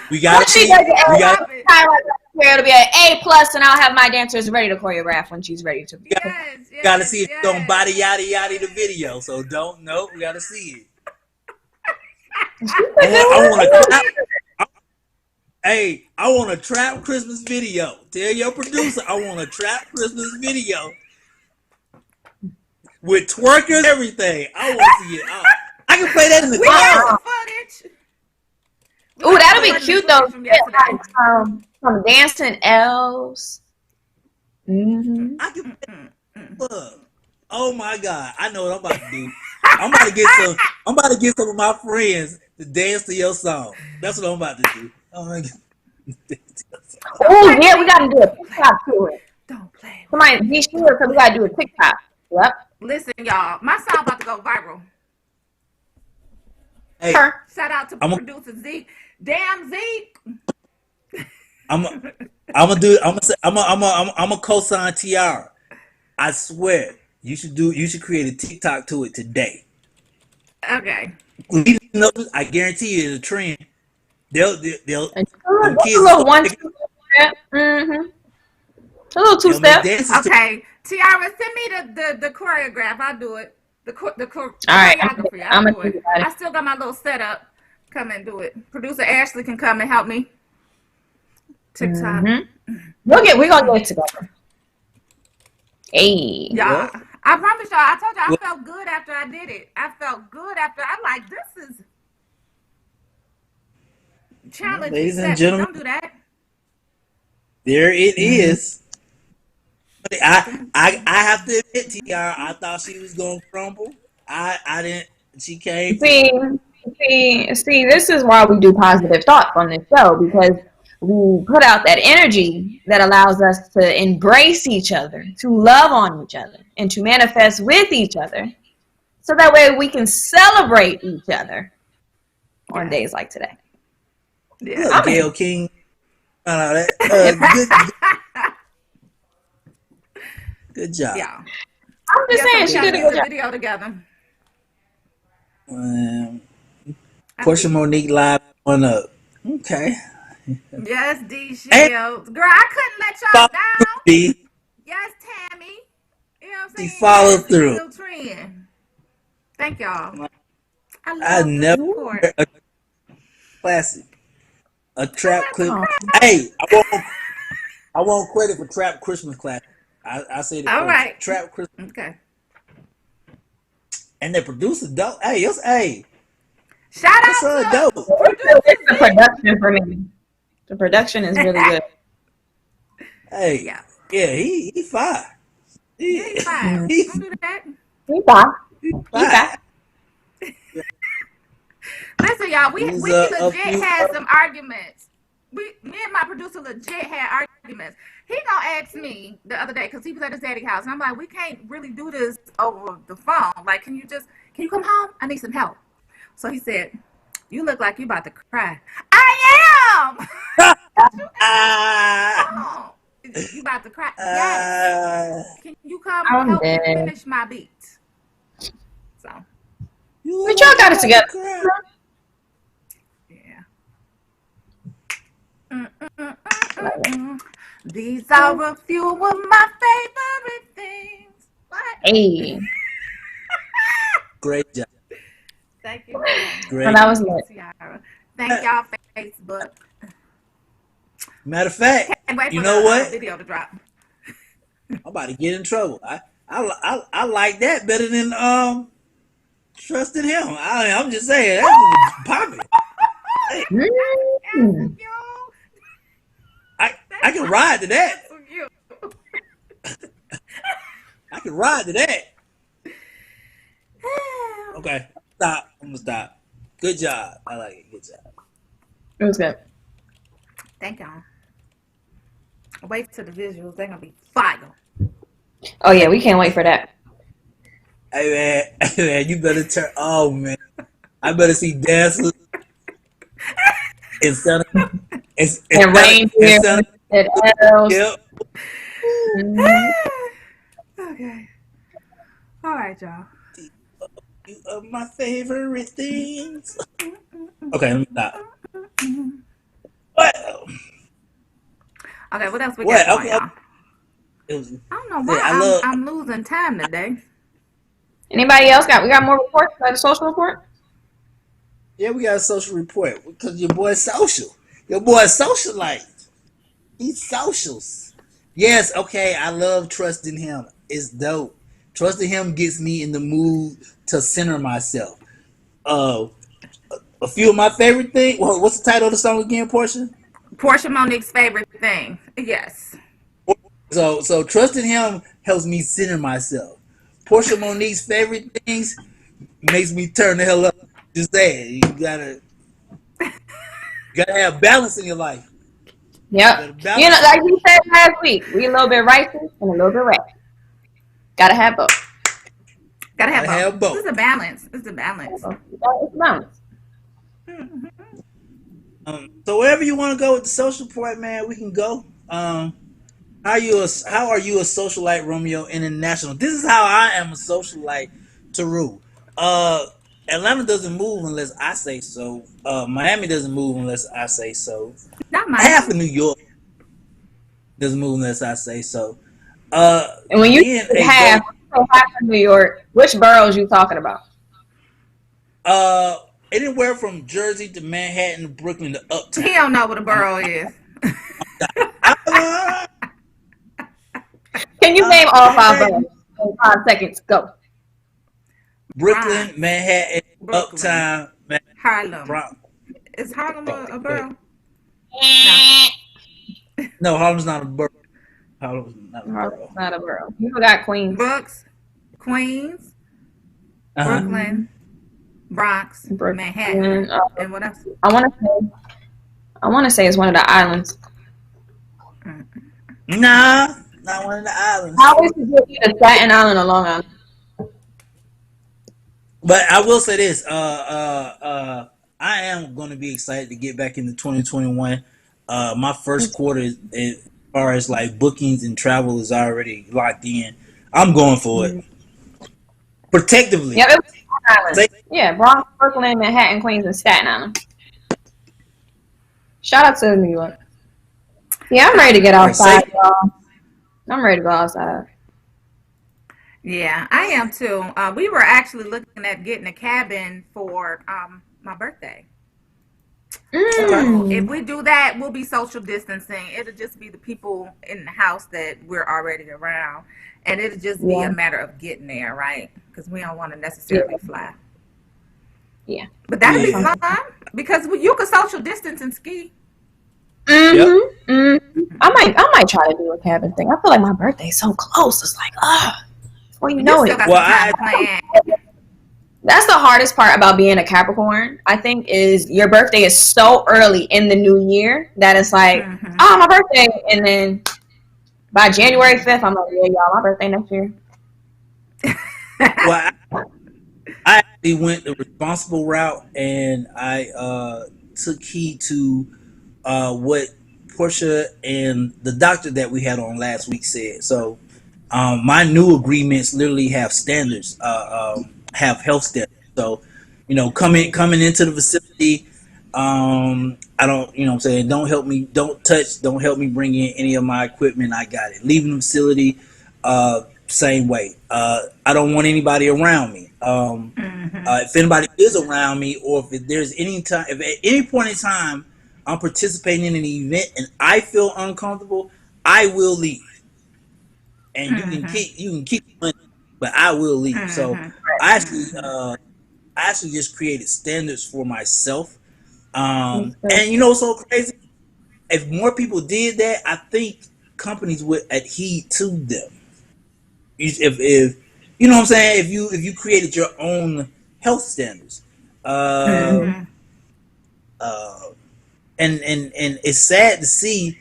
We gotta Once she see. does it, We got it'll be an A plus, and I'll have my dancers ready to choreograph when she's ready to be. Yes, yes, gotta see if yes. you don't body yada yada the video. So don't know. We gotta see it. I want to trap. Hey, I want a trap Christmas video. Tell your producer I want a trap Christmas video with twerkers, everything. I want to see it. I can play that in the We car. got some footage. We Ooh, got that'll be the cute footage though. from Yeah, yesterday. like, some dancing elves. Mm-hmm. I can look. Oh my God! I know what I'm about to do. I'm about to get some. I'm about to get some of my friends to dance to your song. That's what I'm about to do. I'm gonna Don't Oh play with yeah, we me. gotta do a Don't play. TikTok to it. Don't play with Somebody me. be sure Don't because we play. gotta do a TikTok. Yep. Listen, y'all. My song about to go viral. hey, Her. Shout out to I'm a, producer Zeke. Damn Zeke. I'm a, I'm gonna do. I'm a co-sign Tiara. I swear, you should do. You should create a TikTok to it today. Okay. You know, I guarantee you, it's a trend. They'll And them just a kids will little start one making, two step. Mm-hmm. A little two they'll make step. dances to. Okay. Tiara, send me the choreograph. I'll do it. The All right, choreography. I'll I'm gonna do think it. about it. I still got my little setup. Come and do it. Producer Ashley can come and help me. TikTok. Mm-hmm. We're gonna get it together. Hey. Y'all, Well, I promise y'all, I told y'all I well, felt good after I did it. I felt good after I'm like, this is challenge ladies and accepted. gentlemen, Don't do that. there it Mm-hmm. is. I have to admit, Tiara, I thought she was gonna crumble. I didn't. She came through. See, this is why we do positive thoughts on this show because we put out that energy that allows us to embrace each other, to love on each other, and to manifest with each other. So that way we can celebrate each other on Yes. days like today. Yes. Look, I'm Gail in. King. That, And good job. Yeah. I'm just Yeah, so saying we she Good got did to a do good job. the job. video together. I Portia did. Monique live on up. Okay. Yes, D And Shields. Girl, I couldn't let follow y'all through, down. B. Yes, Tammy. You know what I'm She saying? followed Yes, it's through. still trend. Thank y'all. I I love the never support. heard a classic, a I trap like the clip. Oh, crowd. Hey, I won't credit for trap Christmas classic. I said it All first. right. Trap Christmas, Okay. and the producer dope. Hey, hey, Shout your out son to dope. it's producer the Zeke. production for me. The production is really good. Hey, Yeah. yeah, he fine. Yeah, He, he fine. Mm. Don't he's do that. He fine. He fine. fine. Listen, y'all, It was we a legit few. had some arguments. Me and my producer legit had arguments. He gonna ask me the other day because he was at his daddy house, and I'm like, we can't really do this over the phone. Like, can you come home? I need some help. So he said, you look like you about to cry. I am. Ah, Oh, you about to cry? Yes. ah, Can you come I'm help me dead. finish my beat? So you look But y'all like you got it about to together. cry. yeah. Mm-mm-mm-mm-mm. These are a few of my favorite things. What? Hey. Great job. Thank you, Yvonne. Well, Great. that was Thank you, lit. Tiara. Thank y'all, Facebook. Matter of fact, Can't wait you for know the what? video to drop. I'm about to get in trouble. I like that better than trusting him. I'm just saying that was popping. Hey, That's so Mm. cute. I can ride to that. That's so cute. I can ride to that. Okay, stop. I'm gonna stop. Good job. I like it. Good job. It was good. Thank y'all. Wait till the visuals. They're gonna be fire. Oh yeah, we can't wait for that. Hey man, hey man, you better turn. Oh man, I better see dancers instead of And reindeer instead of and elves. yep. Mhm. Okay. All right, y'all. You are my favorite things. Okay, let me stop. What? Okay, what else we got What? going, Okay, y'all? it was. I don't know Yeah, why I love. I'm losing time today. Anybody else got? We got more reports. Like a social report. Yeah, we got a social report because your boy social. Your boy socialite. He socials. Yes, okay. I love trusting him. It's dope. Trusting him gets me in the mood to center myself. Uh, A few of my favorite things. Well, what's the title of the song again, Portia? Portia Monique's favorite thing. Yes. So trusting him helps me center myself. Portia Monique's favorite things makes me turn the hell up. Just saying, you gotta have balance in your life. You Yep. gotta You know, balance. like you said last week, we a little bit righteous and a little bit ratchet. Gotta have both. Gotta have Gotta both. have both. It's a balance. It's a balance. It's balance. So wherever you want to go with the social part, man, we can go. How are you a socialite, Romeo International? This is how I am a socialite, Taru. Uh, Atlanta doesn't move unless I say so. Miami doesn't move unless I say so. Not Half of Miami. New York doesn't move unless I say so. And when you Being say a go, half of New York, which boroughs you talking about? uh, anywhere from Jersey to Manhattan to Brooklyn to He Uptown. don't know what a I'm, borough is. uh, Can you name all five hey, boroughs in 5 seconds? Go. Brooklyn, Bronx, Manhattan, Brooklyn, Uptown, Man, Harlem. Bronx. Is Harlem Oh, a go ahead. borough? No. No, Harlem's not a borough. Harlem's not a Harlem's borough. not a borough. You forgot Queens. Brooks, Queens, Uh huh. Mm-hmm. Brooklyn, Bronx, Manhattan, Brooklyn. and what else? I want to say it's one of the islands. Mm. Nah, not one of the I islands. always forget either Staten Island or Long Island. But I will say this: I am going to be excited to get back into 2021. My first quarter, as far as like bookings and travel, is already locked in. I'm going for it. Mm. Protectively. Yep, it was Staten Say, Island. Yeah, Bronx, Brooklyn, Manhattan, Queens, and Staten Island. Shout out to New York. Yeah, I'm ready to get all right, say. outside, y'all. I'm ready to go outside. Yeah, I am too. We were actually looking at getting a cabin for my birthday. Okay. So if Mm. we do that, we'll be social distancing. It'll just be the people in the house that we're already around, and it'll just be a Yeah, matter of getting there, right? Because we don't want to yeah, necessarily fly. yeah. But That'd that'll be be fun. Yeah. fun because you can social distance and ski. Yep. Mm-hmm. Mm-hmm. I might try to do a cabin thing. I feel like my birthday's so close. It's like, before you You know still it. got Well, some time to plan. That's the hardest part about being a Capricorn, I think, is your birthday is so early in the new year that it's like, Hmm. oh, my birthday. And then by January Hmm. 5th, I'm like, yeah, y'all, my birthday next year. well, I actually went the responsible route, and I took heed to what Portia and the doctor that we had on last week said. So my new agreements literally have standards, have health standards. So coming into the facility, I don't, what I'm saying, don't help me, don't help me bring in any of my equipment. I got it. Leaving the facility, same way. I don't want anybody around me. Hmm. If anybody is around me, or if there's any time, if at any point in time I'm participating in an event and I feel uncomfortable, I will leave. And Hmm. you can keep the money, but I will leave. So Hmm. I actually Hmm. I actually just created standards for myself. That's good. And you know what's so crazy? If more people did that, I think companies would adhere to them. If you know what I'm saying, if you created your own health standards, uh, Mm-hmm. Hmm. uh, and it's sad to see.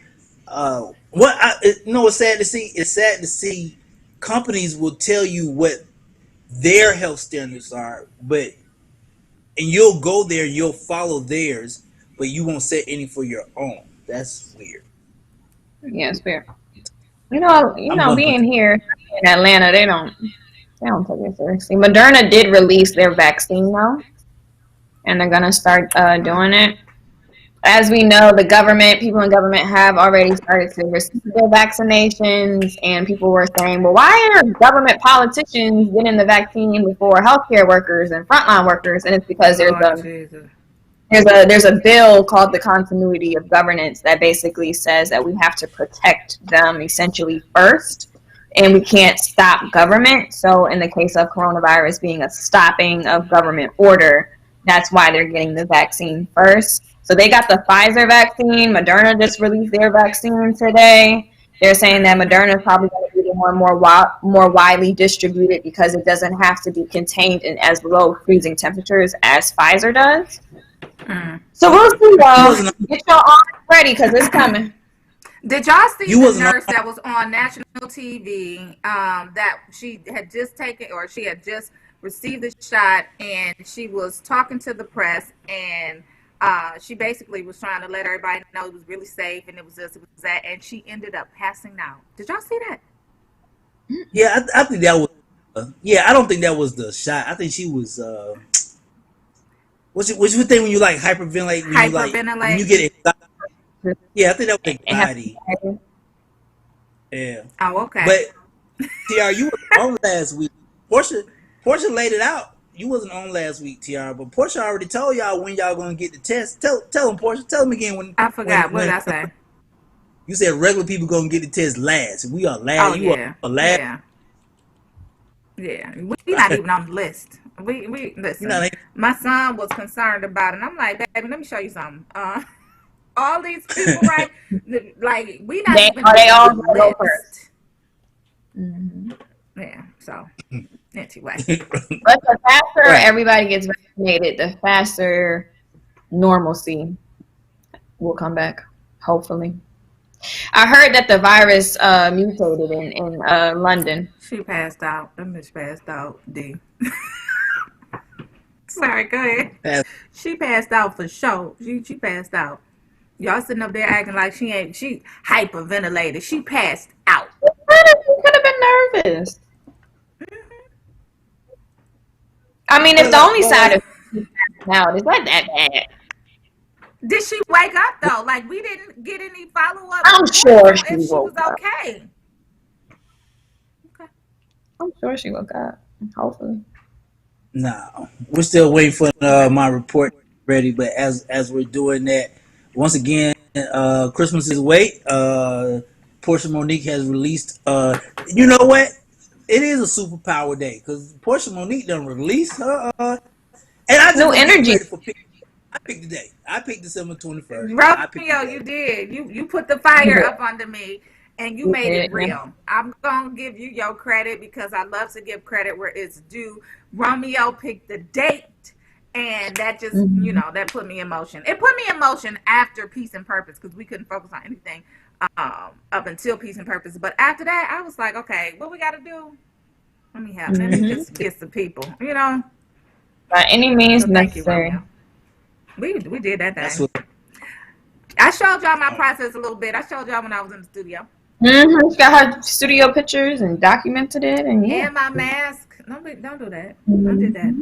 It's sad to see. It's sad to see companies will tell you what their health standards are, but and you'll go there, you'll follow theirs, but you won't set any for your own. That's weird. Yeah, it's fair. I'm gonna put Being here in Atlanta, they don't take it seriously. Moderna did release their vaccine now, and they're gonna start doing it. As we know, people in government have already started to receive their vaccinations, and people were saying, well, why are government politicians getting the vaccine before healthcare workers and frontline workers? And it's because Lord Jesus. there's a bill called the Continuity of Governance that basically says that we have to protect them essentially first, and we can't stop government. So in the case of coronavirus being a stopping of government order, That's why they're getting the vaccine first. So they got the Pfizer vaccine. Moderna just released their vaccine today. They're saying that Moderna is probably going to be more widely distributed because it doesn't have to be contained in as low freezing temperatures as Pfizer does. So we'll see, y'all. Get your arms ready because it's coming. Did y'all see the nurse that was on national TV that she had just taken, or she had just received the shot, and she was talking to the press, and she basically was trying to let everybody know it was really safe, and it was this, it was that, and she ended up passing out. Did y'all see that? Yeah, I think that was. I don't think that was the shot. I think she was. What's your thing when you like hyperventilate? When you get anxiety? Yeah, I think that was anxiety. Yeah. Oh, okay. But TR, you were on last week. Portia laid it out. You wasn't on last week, TR, but Portia already told y'all when y'all gonna get the test. Tell them, Portia. Tell them again when. I forgot. What did I say? You said regular people gonna get the test last. We are last. Oh, you are last. Yeah. We're not even on the list. We listen. My son was concerned about it, and I'm like, baby, let me show you something. All these people, right? Like, we not even on the list. First. Mm-hmm. Yeah. So anyway, but the faster everybody gets vaccinated, the faster normalcy will come back. Hopefully. I heard that the virus mutated in London. She passed out. That bitch passed out. D. Sorry, go ahead. She passed out for sure. She passed out. Y'all sitting up there acting like she hyperventilated. She passed out. She could have been nervous. I mean, if the only side of now is not that bad. Did she wake up though? Like, we didn't get any follow up. I'm sure she was okay. Okay. I'm sure she woke up. Hopefully. No, we're still waiting for my report ready. But as we're doing that, once again, Christmas is wait. Portia Monique has released. You know what? It is a superpower day because Portia Monique done released her. And I just energy. I picked the day. I picked December 21st. Romeo, you did. You put the fire up under me, and you made it real. I'm gonna give you your credit because I love to give credit where it's due. Romeo picked the date, and that just that put me in motion. It put me in motion after Peace and Purpose because we couldn't focus on anything up until Peace and Purpose. But after that, I was like, okay, what we got to do? Let me just get some people, by any means necessary. We did that thing. I showed y'all my process a little bit. I showed y'all when I was in the studio. She got her studio pictures and documented it, and my mask. Don't do that. Don't do that.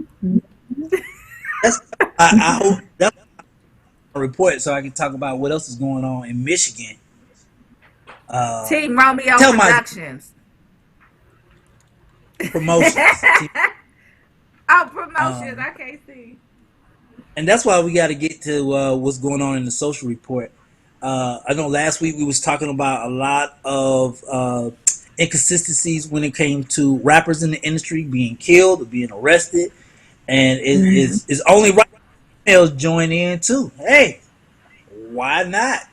I hope that's a report so I can talk about what else is going on in Michigan. Team Romeo Productions. Promotions. Promotions. I can't see. And that's why we got to get to what's going on in the social report. I know last week we was talking about a lot of inconsistencies when it came to rappers in the industry being killed or being arrested, and it's only right males join in too. Hey, why not?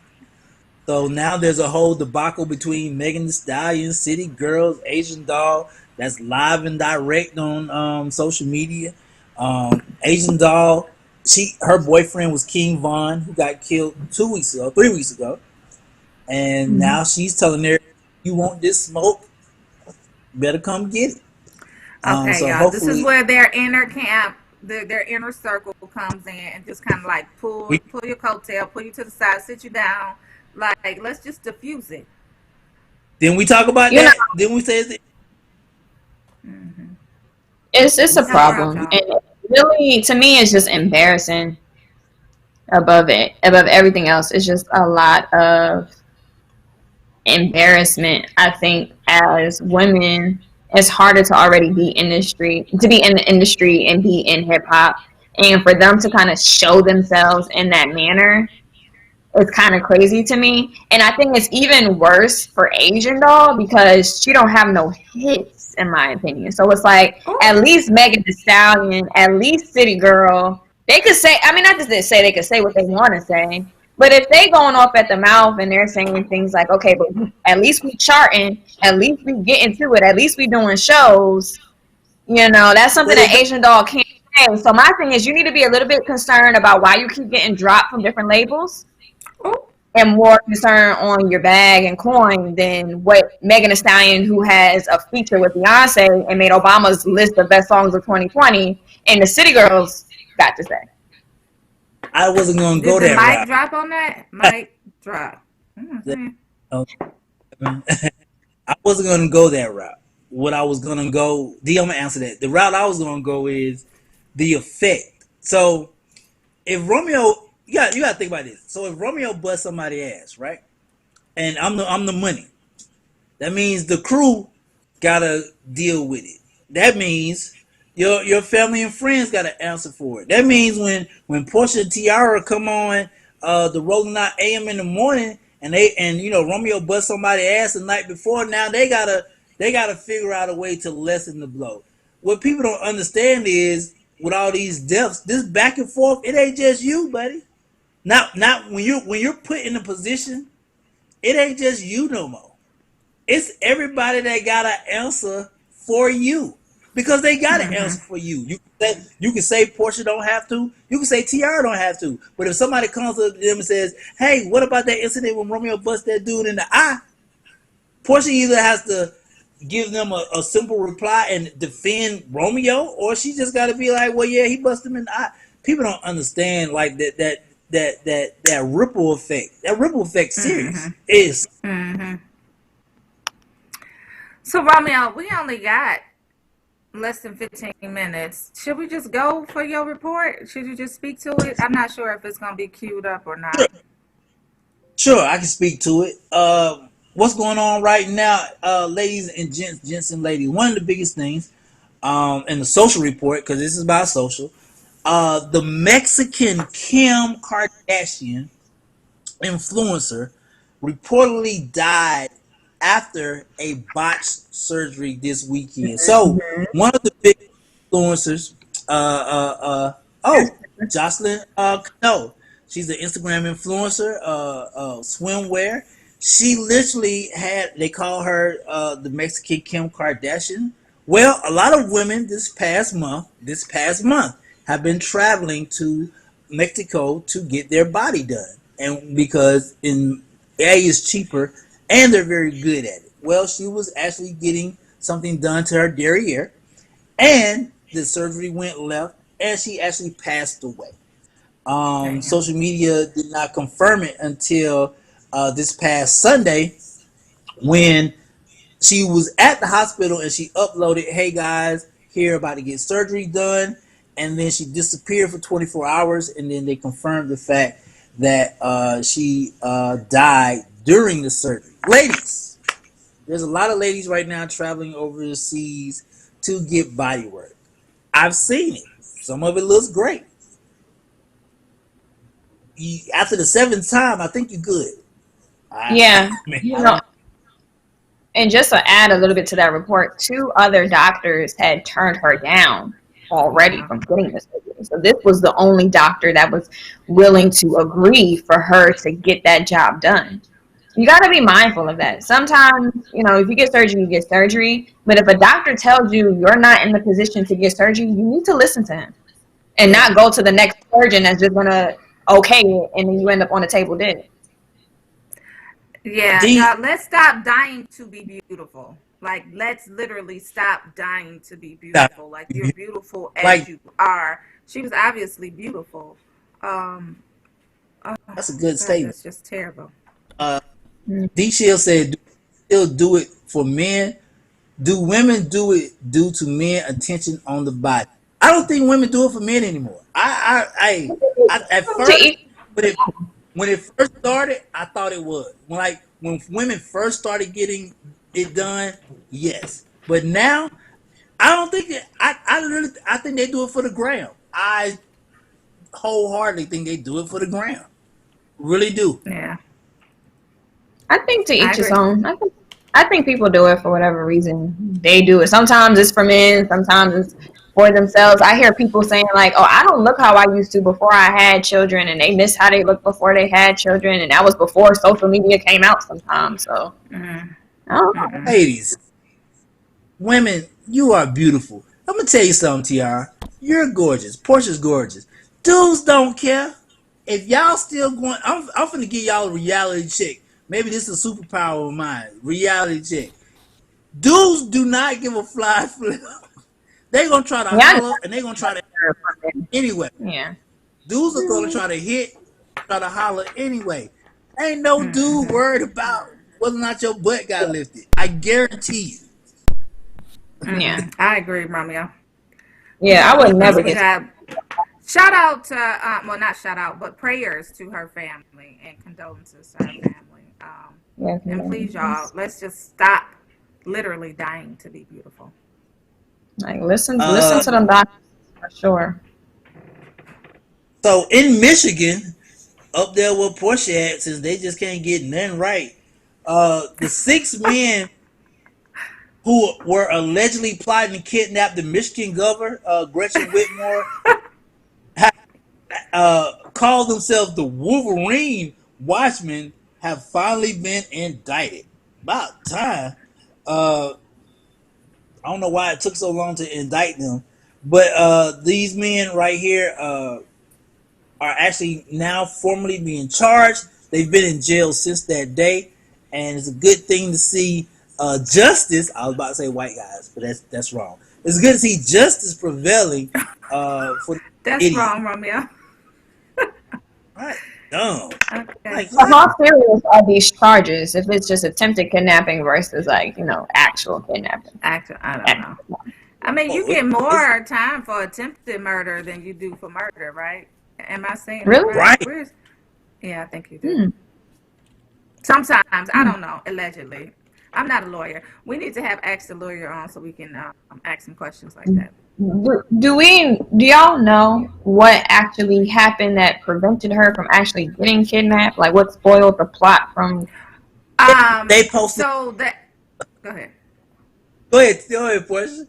So now there's a whole debacle between Megan Thee Stallion, City Girls, Asian Doll. That's live and direct on social media. Asian Doll. Her boyfriend was King Von, who got killed 3 weeks ago, and now she's telling her, "You want this smoke? Better come get it." Okay, so y'all. This is where their inner camp, their inner circle comes in and just kind of like pull your coattail, pull you to the side, sit you down, like let's just diffuse it. Then we talk about that. Then we say it's a problem. And really, to me, it's just embarrassing. Above everything else, it's just a lot of embarrassment. I think as women, it's harder to already be in the industry and be in hip hop, and for them to kind of show themselves in that manner, it's kind of crazy to me. And I think it's even worse for Asian Doll because she don't have no hits, in my opinion. So it's like, at least Megan Thee Stallion, at least City Girl, They could say, I mean, not just to say they could say what they want to say, but if they going off at the mouth and they're saying things like, okay, but at least we charting, at least we getting to it, at least we doing shows, that's something Well, they that don't. Asian Doll can't say. So my thing is, you need to be a little bit concerned about why you keep getting dropped from different labels, Oh, and more concerned on your bag and coin than what Megan Thee Stallion, who has a feature with Beyonce and made Obama's list of best songs of 2020, and the City Girls got to say. I wasn't gonna did go the that mic route. drop on that? Mic drop. Uh, I wasn't gonna go that route. What I was gonna go, D, I'm gonna answer that. The route I was gonna go is the effect. So if Romeo, you gotta think about this. So if Romeo busts somebody's ass, right, and I'm the money, that means the crew gotta deal with it. That means your family and friends gotta answer for it. That means when Portia and Tiara come on the Rolling Out AM in the morning and Romeo bust somebody's ass the night before, now they gotta figure out a way to lessen the blow. What people don't understand is with all these deaths, this back and forth, it ain't just you, buddy. Not when you're put in a position, it ain't just you no more. It's everybody that got to answer for you because they got to answer for you. You can say Portia don't have to. You can say Tiara don't have to. But if somebody comes up to them and says, "Hey, what about that incident when Romeo bust that dude in the eye?" Portia either has to give them a simple reply and defend Romeo, or she just got to be like, "Well, yeah, he busted him in the eye." People don't understand like that ripple effect. That ripple effect serious is. So Romeo, we only got less than 15 minutes. Should we just go for your report? Should you just speak to it? I'm not sure if it's going to be queued up or not. Sure, I can speak to it. What's going on right now, ladies and gents and ladies? One of the biggest things in the social report, because this is about social, the Mexican Kim Kardashian influencer reportedly died after a botched surgery this weekend. So one of the big influencers, Jocelyn Cano, she's an Instagram influencer, swimwear. She literally they call her the Mexican Kim Kardashian. Well, a lot of women this past month have been traveling to Mexico to get their body done, and because is cheaper and they're very good at it. Well, she was actually getting something done to her derriere, and the surgery went left, and she actually passed away. Damn. Social media did not confirm it until this past Sunday when she was at the hospital and she uploaded, "Hey guys, here about to get surgery done," and then she disappeared for 24 hours, and then they confirmed the fact that she died during the surgery. Ladies, there's a lot of ladies right now traveling overseas to get body work. I've seen it. Some of it looks great. After the seventh time, I think you're good. I, Yeah. I mean, You I know, don't. and just to add a little bit to that report, 2 other doctors had turned her down already from getting this surgery. So this was the only doctor that was willing to agree for her to get that job done. You got to be mindful of that. Sometimes, if you get surgery, you get surgery. But if a doctor tells you you're not in the position to get surgery, you need to listen to him and Yeah. not go to the next surgeon that's just going to okay it and then you end up on the table dead. Yeah, D. y'all, let's stop dying to be beautiful. Like, let's literally stop dying to be beautiful. Like, you're beautiful as Like, you are. She was obviously beautiful. Um, oh, that's a good God, statement. that's just terrible. Uh, D. Shield said, "Do you still do it for men? Do women do it due to men attention on the body?" I don't think women do it for men anymore. I at To first, each, but when it first started, I thought it was when women first started getting it done. Yes, but now I don't think that. I think they do it for the gram. I wholeheartedly think they do it for the gram. Really do. Yeah, I think to I each his agree. own. I think people do it for whatever reason they do it. Sometimes it's for men. Sometimes it's for themselves. I hear people saying like, "Oh, I don't look how I used to before I had children," and they miss how they looked before they had children, and that was before social media came out sometimes. So, I don't know. Ladies, women, you are beautiful. I'm gonna tell you something, Tiara. You're gorgeous. Portia's gorgeous. Dudes don't care. If y'all still going, I'm finna give y'all a reality check. Maybe this is a superpower of mine. Reality check. Dudes do not give a fly flip. They gonna try to Yeah, holler and they gonna try to anyway. yeah. Dudes are gonna try to hit, try to holler anyway. Ain't no dude worried about whether or not your butt got lifted. I guarantee you. Yeah. I agree, Romeo. Yeah, I would never We get. got shout out to well, not shout out, but prayers to her family and condolences to her family. Yeah, And please, y'all, let's just stop literally dying to be beautiful. like listen to them doctors for sure. So in Michigan, up there where Portia at, since they just can't get nothing right, the 6 men who were allegedly plotting to kidnap the Michigan governor, Gretchen Whitmer, called themselves the Wolverine Watchmen, have finally been indicted. About time. I don't know why it took so long to indict them, but these men right here are actually now formally being charged. They've been in jail since that day, and it's a good thing to see justice. I was about to say white guys, but that's wrong. It's good to see justice prevailing for the That's idiot. wrong, Romeo. Right? Dumb. Okay. Like So what? how serious are these charges? If it's just attempted kidnapping versus like actual kidnapping? Actually, I don't know. I mean, you Oh, get more time for attempted murder than you do for murder, right? Am I saying that Really? right? right. Yeah, I think you do. Sometimes, I don't know, allegedly. I'm not a lawyer. We need to have asked a lawyer on so we can ask some questions like that. Do y'all know what actually happened that prevented her from actually getting kidnapped? Like what spoiled the plot from? They posted. So that, go ahead. Go ahead, Portia.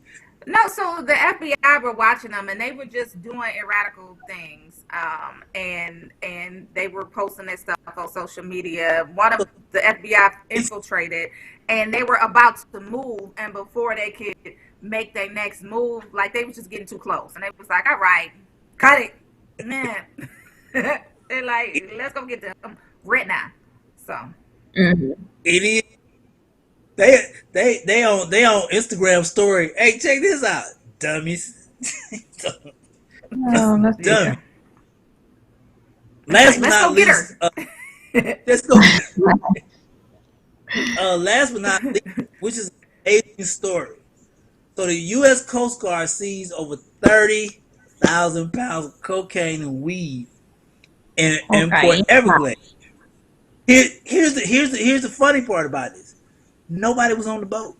No, so the FBI were watching them, and they were just doing erratical things, and they were posting their stuff on social media. One of the FBI infiltrated, and they were about to move, and before they could make their next move, like they was just getting too close, and they was like, "All right, cut it, man." They're like, "Let's go get them right now." So Idiot. They on Instagram story. Hey, check this out, dummies. Oh, that's Dummy. yeah, it's Last like, but let's not go get least, her. let's go. Last but not least, which is an amazing story. So the U.S. Coast Guard seized over 30,000 pounds of cocaine and weed in Port okay. Everglades. Here's the funny part about this. Nobody was on the boat.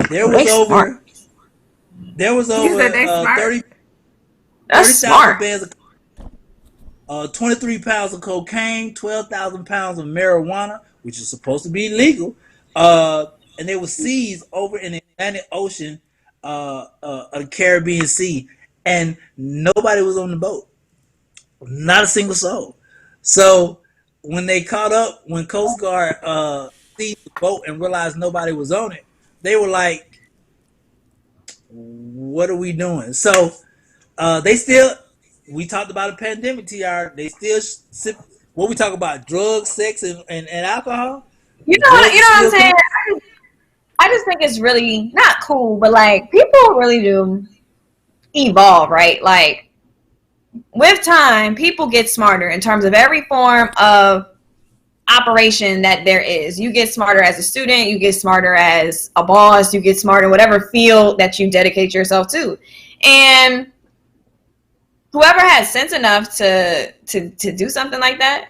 There was They smart. over there was You said over they smart. That's 30,000 smart. bands of 23 pounds of cocaine, 12,000 pounds of marijuana, which is supposed to be legal, and they were seized over in the Atlantic Ocean, of the Caribbean Sea, and nobody was on the boat, not a single soul. So when they caught up, when Coast Guard seized the boat and realized nobody was on it, they were like, "What are we doing?" So they still. We talked about a pandemic, TR. They still sip. What we talk about? Drugs, sex, and alcohol. You The know what? drugs You are know what I'm still saying? coming. I just think it's really not cool, but like people really do evolve, right? Like with time, people get smarter in terms of every form of operation that there is. You get smarter as a student, you get smarter as a boss, you get smarter in whatever field that you dedicate yourself to. And whoever has sense enough to do something like that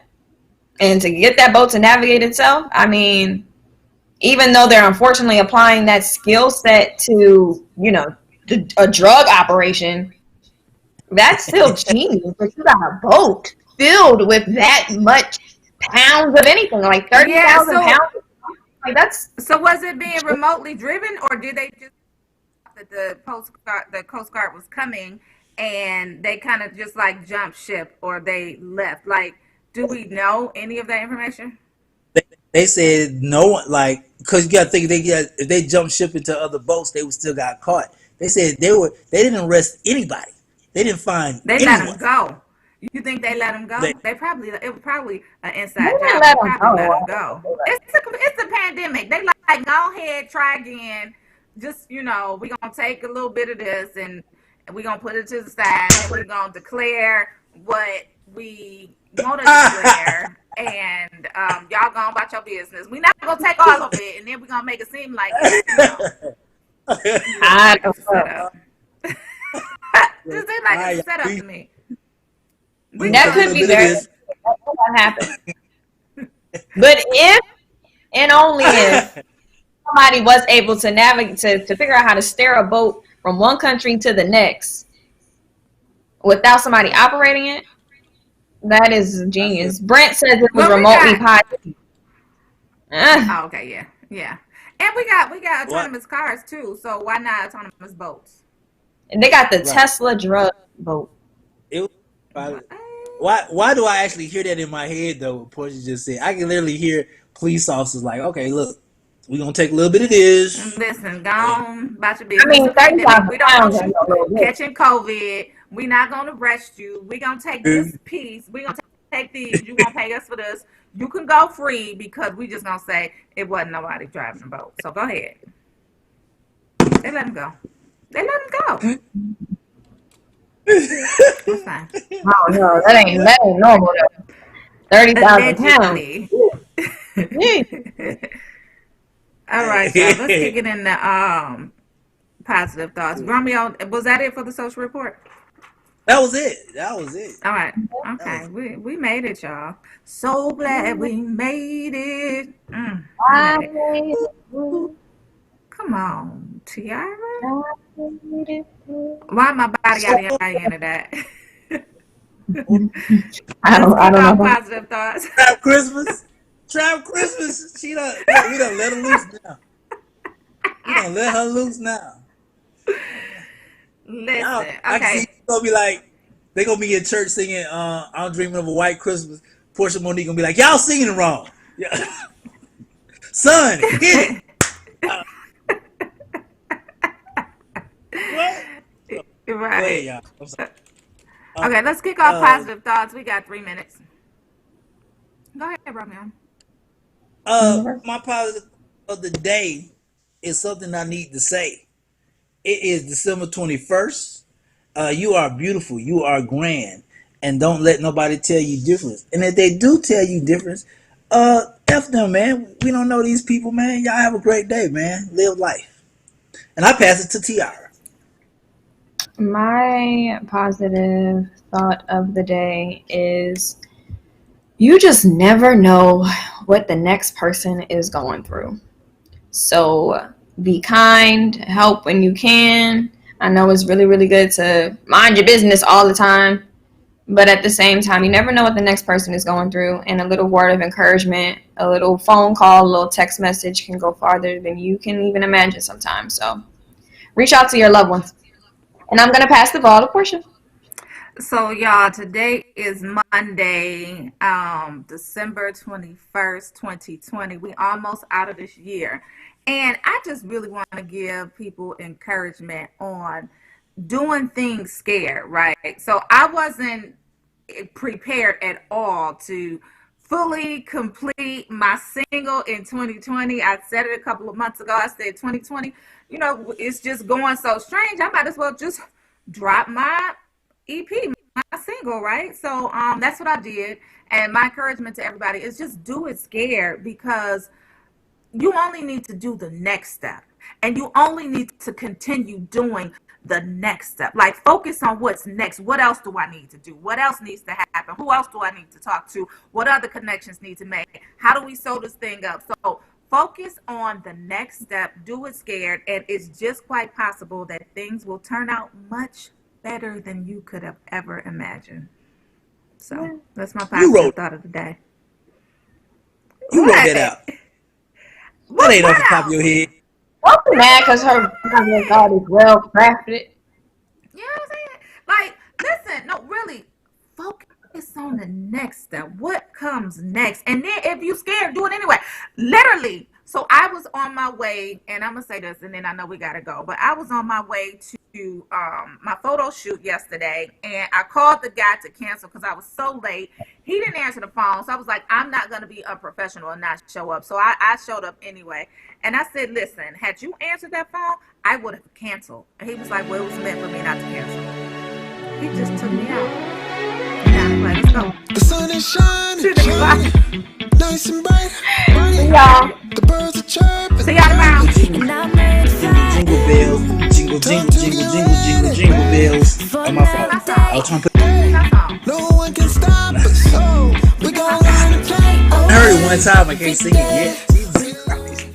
and to get that boat to navigate itself, I mean, even though they're unfortunately applying that skill set to, a drug operation, that's still genius. But you got a boat filled with that much pounds of anything, like Yeah. 30,000 pounds. Like that's So was it being remotely driven, or did they just that the Coast Guard was coming, and they kind of just like jumped ship or they left. Like, do we know any of that information? They said no one, like, because you got to think if they jumped ship into other boats, they would still got caught. They said they didn't arrest anybody. They didn't find They let him anyone. go. You think they let him go? They, It was probably an They inside didn't job. let They them probably let go. him go. It's a pandemic. They like go ahead, try again. Just we're gonna take a little bit of this and we're gonna put it to the side and we're gonna declare what we want to declare, and y'all go about your business. We're not gonna take all of it, and then we're gonna make it seem like I don't set know. up. Just seem like it's a setup to me. That could be very. That's what happened. But if and only if somebody was able to navigate to figure out how to steer a boat from one country to the next without somebody operating it, that is genius. Brent says it was remotely piloted. Oh, okay, yeah. And we got autonomous cars too, so why not autonomous boats? And they got the Tesla drug boat. it was, why do I actually hear that in my head though? What Portia just said, I can literally hear police officers like, okay, look, we're gonna take a little bit of this. Listen, go on about your business. I mean, 35 we don't pounds want ain't no little you bit. catching COVID. We're not gonna arrest you. We're gonna take this piece. We're gonna take these. You're gonna pay us for this. You can go free because we just gonna say it wasn't nobody driving the boat. So go ahead. They let him go. They let him go. That's fine. Oh no, that ain't normal. 30,000 pounds. All right, y'all. Let's kick it in the positive thoughts. Romeo, was that it for the social report? That was it. All right. Okay. We made it, y'all. So glad we made it. We made it. Come on, Tiara. Why my body got the end of that? I don't know. Positive thoughts. Trap Christmas. We done let her loose now. We done let her loose now. Listen, okay. I can see gonna be like, they gonna be in church singing I'm Dreaming of a White Christmas. Portia Monique gonna be like, y'all singing it wrong. Yeah. Son, hit it. What? Right. Wait, y'all. I'm sorry. Okay, let's kick off positive thoughts. We got 3 minutes. Go ahead, Romeo. My positive of the day is something I need to say. It is December 21st. You are beautiful. You are grand. And don't let nobody tell you different. And if they do tell you different, F them, man. We don't know these people, man. Y'all have a great day, man. Live life. And I pass it to Tiara. My positive thought of the day is you just never know what the next person is going through. So be kind, help when you can. I know it's really, really good to mind your business all the time, but at the same time, you never know what the next person is going through. And a little word of encouragement, a little phone call, a little text message can go farther than you can even imagine sometimes. So reach out to your loved ones. And I'm going to pass the ball to Portia. So, y'all, today is Monday, December 21st, 2020. We almost out of this year. And I just really want to give people encouragement on doing things scared, right? So I wasn't prepared at all to fully complete my single in 2020. I said it a couple of months ago. I said 2020, it's just going so strange. I might as well just drop my EP, my single, right? So that's what I did. And my encouragement to everybody is just do it scared, because you only need to do the next step, and you only need to continue doing the next step. Like, focus on what's next. What else do I need to do? What else needs to happen? Who else do I need to talk to? What other connections need to make? How do we sew this thing up? So focus on the next step. Do it scared, and it's just quite possible that things will turn out much better than you could have ever imagined. So that's my positive thought of the day. You wrote that out. That ain't off the top of your head. Don't be mad because her project all is well crafted. You know what I'm saying? Like, listen, no, really, focus on the next step. What comes next? And then if you scared, do it anyway. Literally. So I was on my way, and I'm gonna say this, and then I know we gotta go. But I was on my way to my photo shoot yesterday, and I called the guy to cancel because I was so late. He didn't answer the phone, so I was like, I'm not gonna be unprofessional and not show up. So I showed up anyway, and I said, listen, had you answered that phone, I would have canceled. And he was like, well, it was meant for me not to cancel. He just took me out. Now, like, let's go. The sun is shining, See you shining, nice and bright. See y'all. The birds are chirping. See y'all tomorrow. Jingle bells, jingle, jingle, jingle, jingle, jingle, jingle bells. Oh, my fault. I was trying to put. No one can stop us. Oh, we gon' learn to play. I heard it one time. I can't sing it yet. Jesus Christ.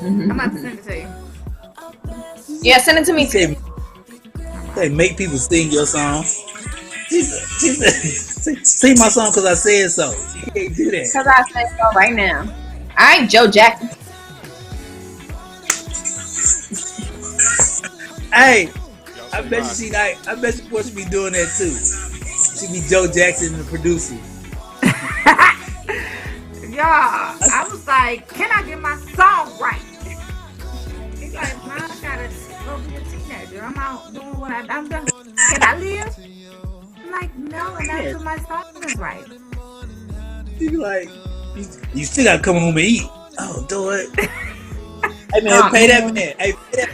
I'm about to send it to you. Yeah, send it to me Say, too. say make people sing your song. She said, sing my song because I said so. She can't do that. Because I say so right now. I ain't Joe Jackson. Hey, I bet you she like. I bet you she be doing that too. She be Joe Jackson, the producer. Y'all, I was like, can I get my song right? He's like, man, I gotta go be a teenager. I'm out doing what I'm done. Can I live? I'm like, no, and that's what my song is right. She be like, you still gotta come home and eat. Oh, do it. Hey man, pay that man. Hey, pay that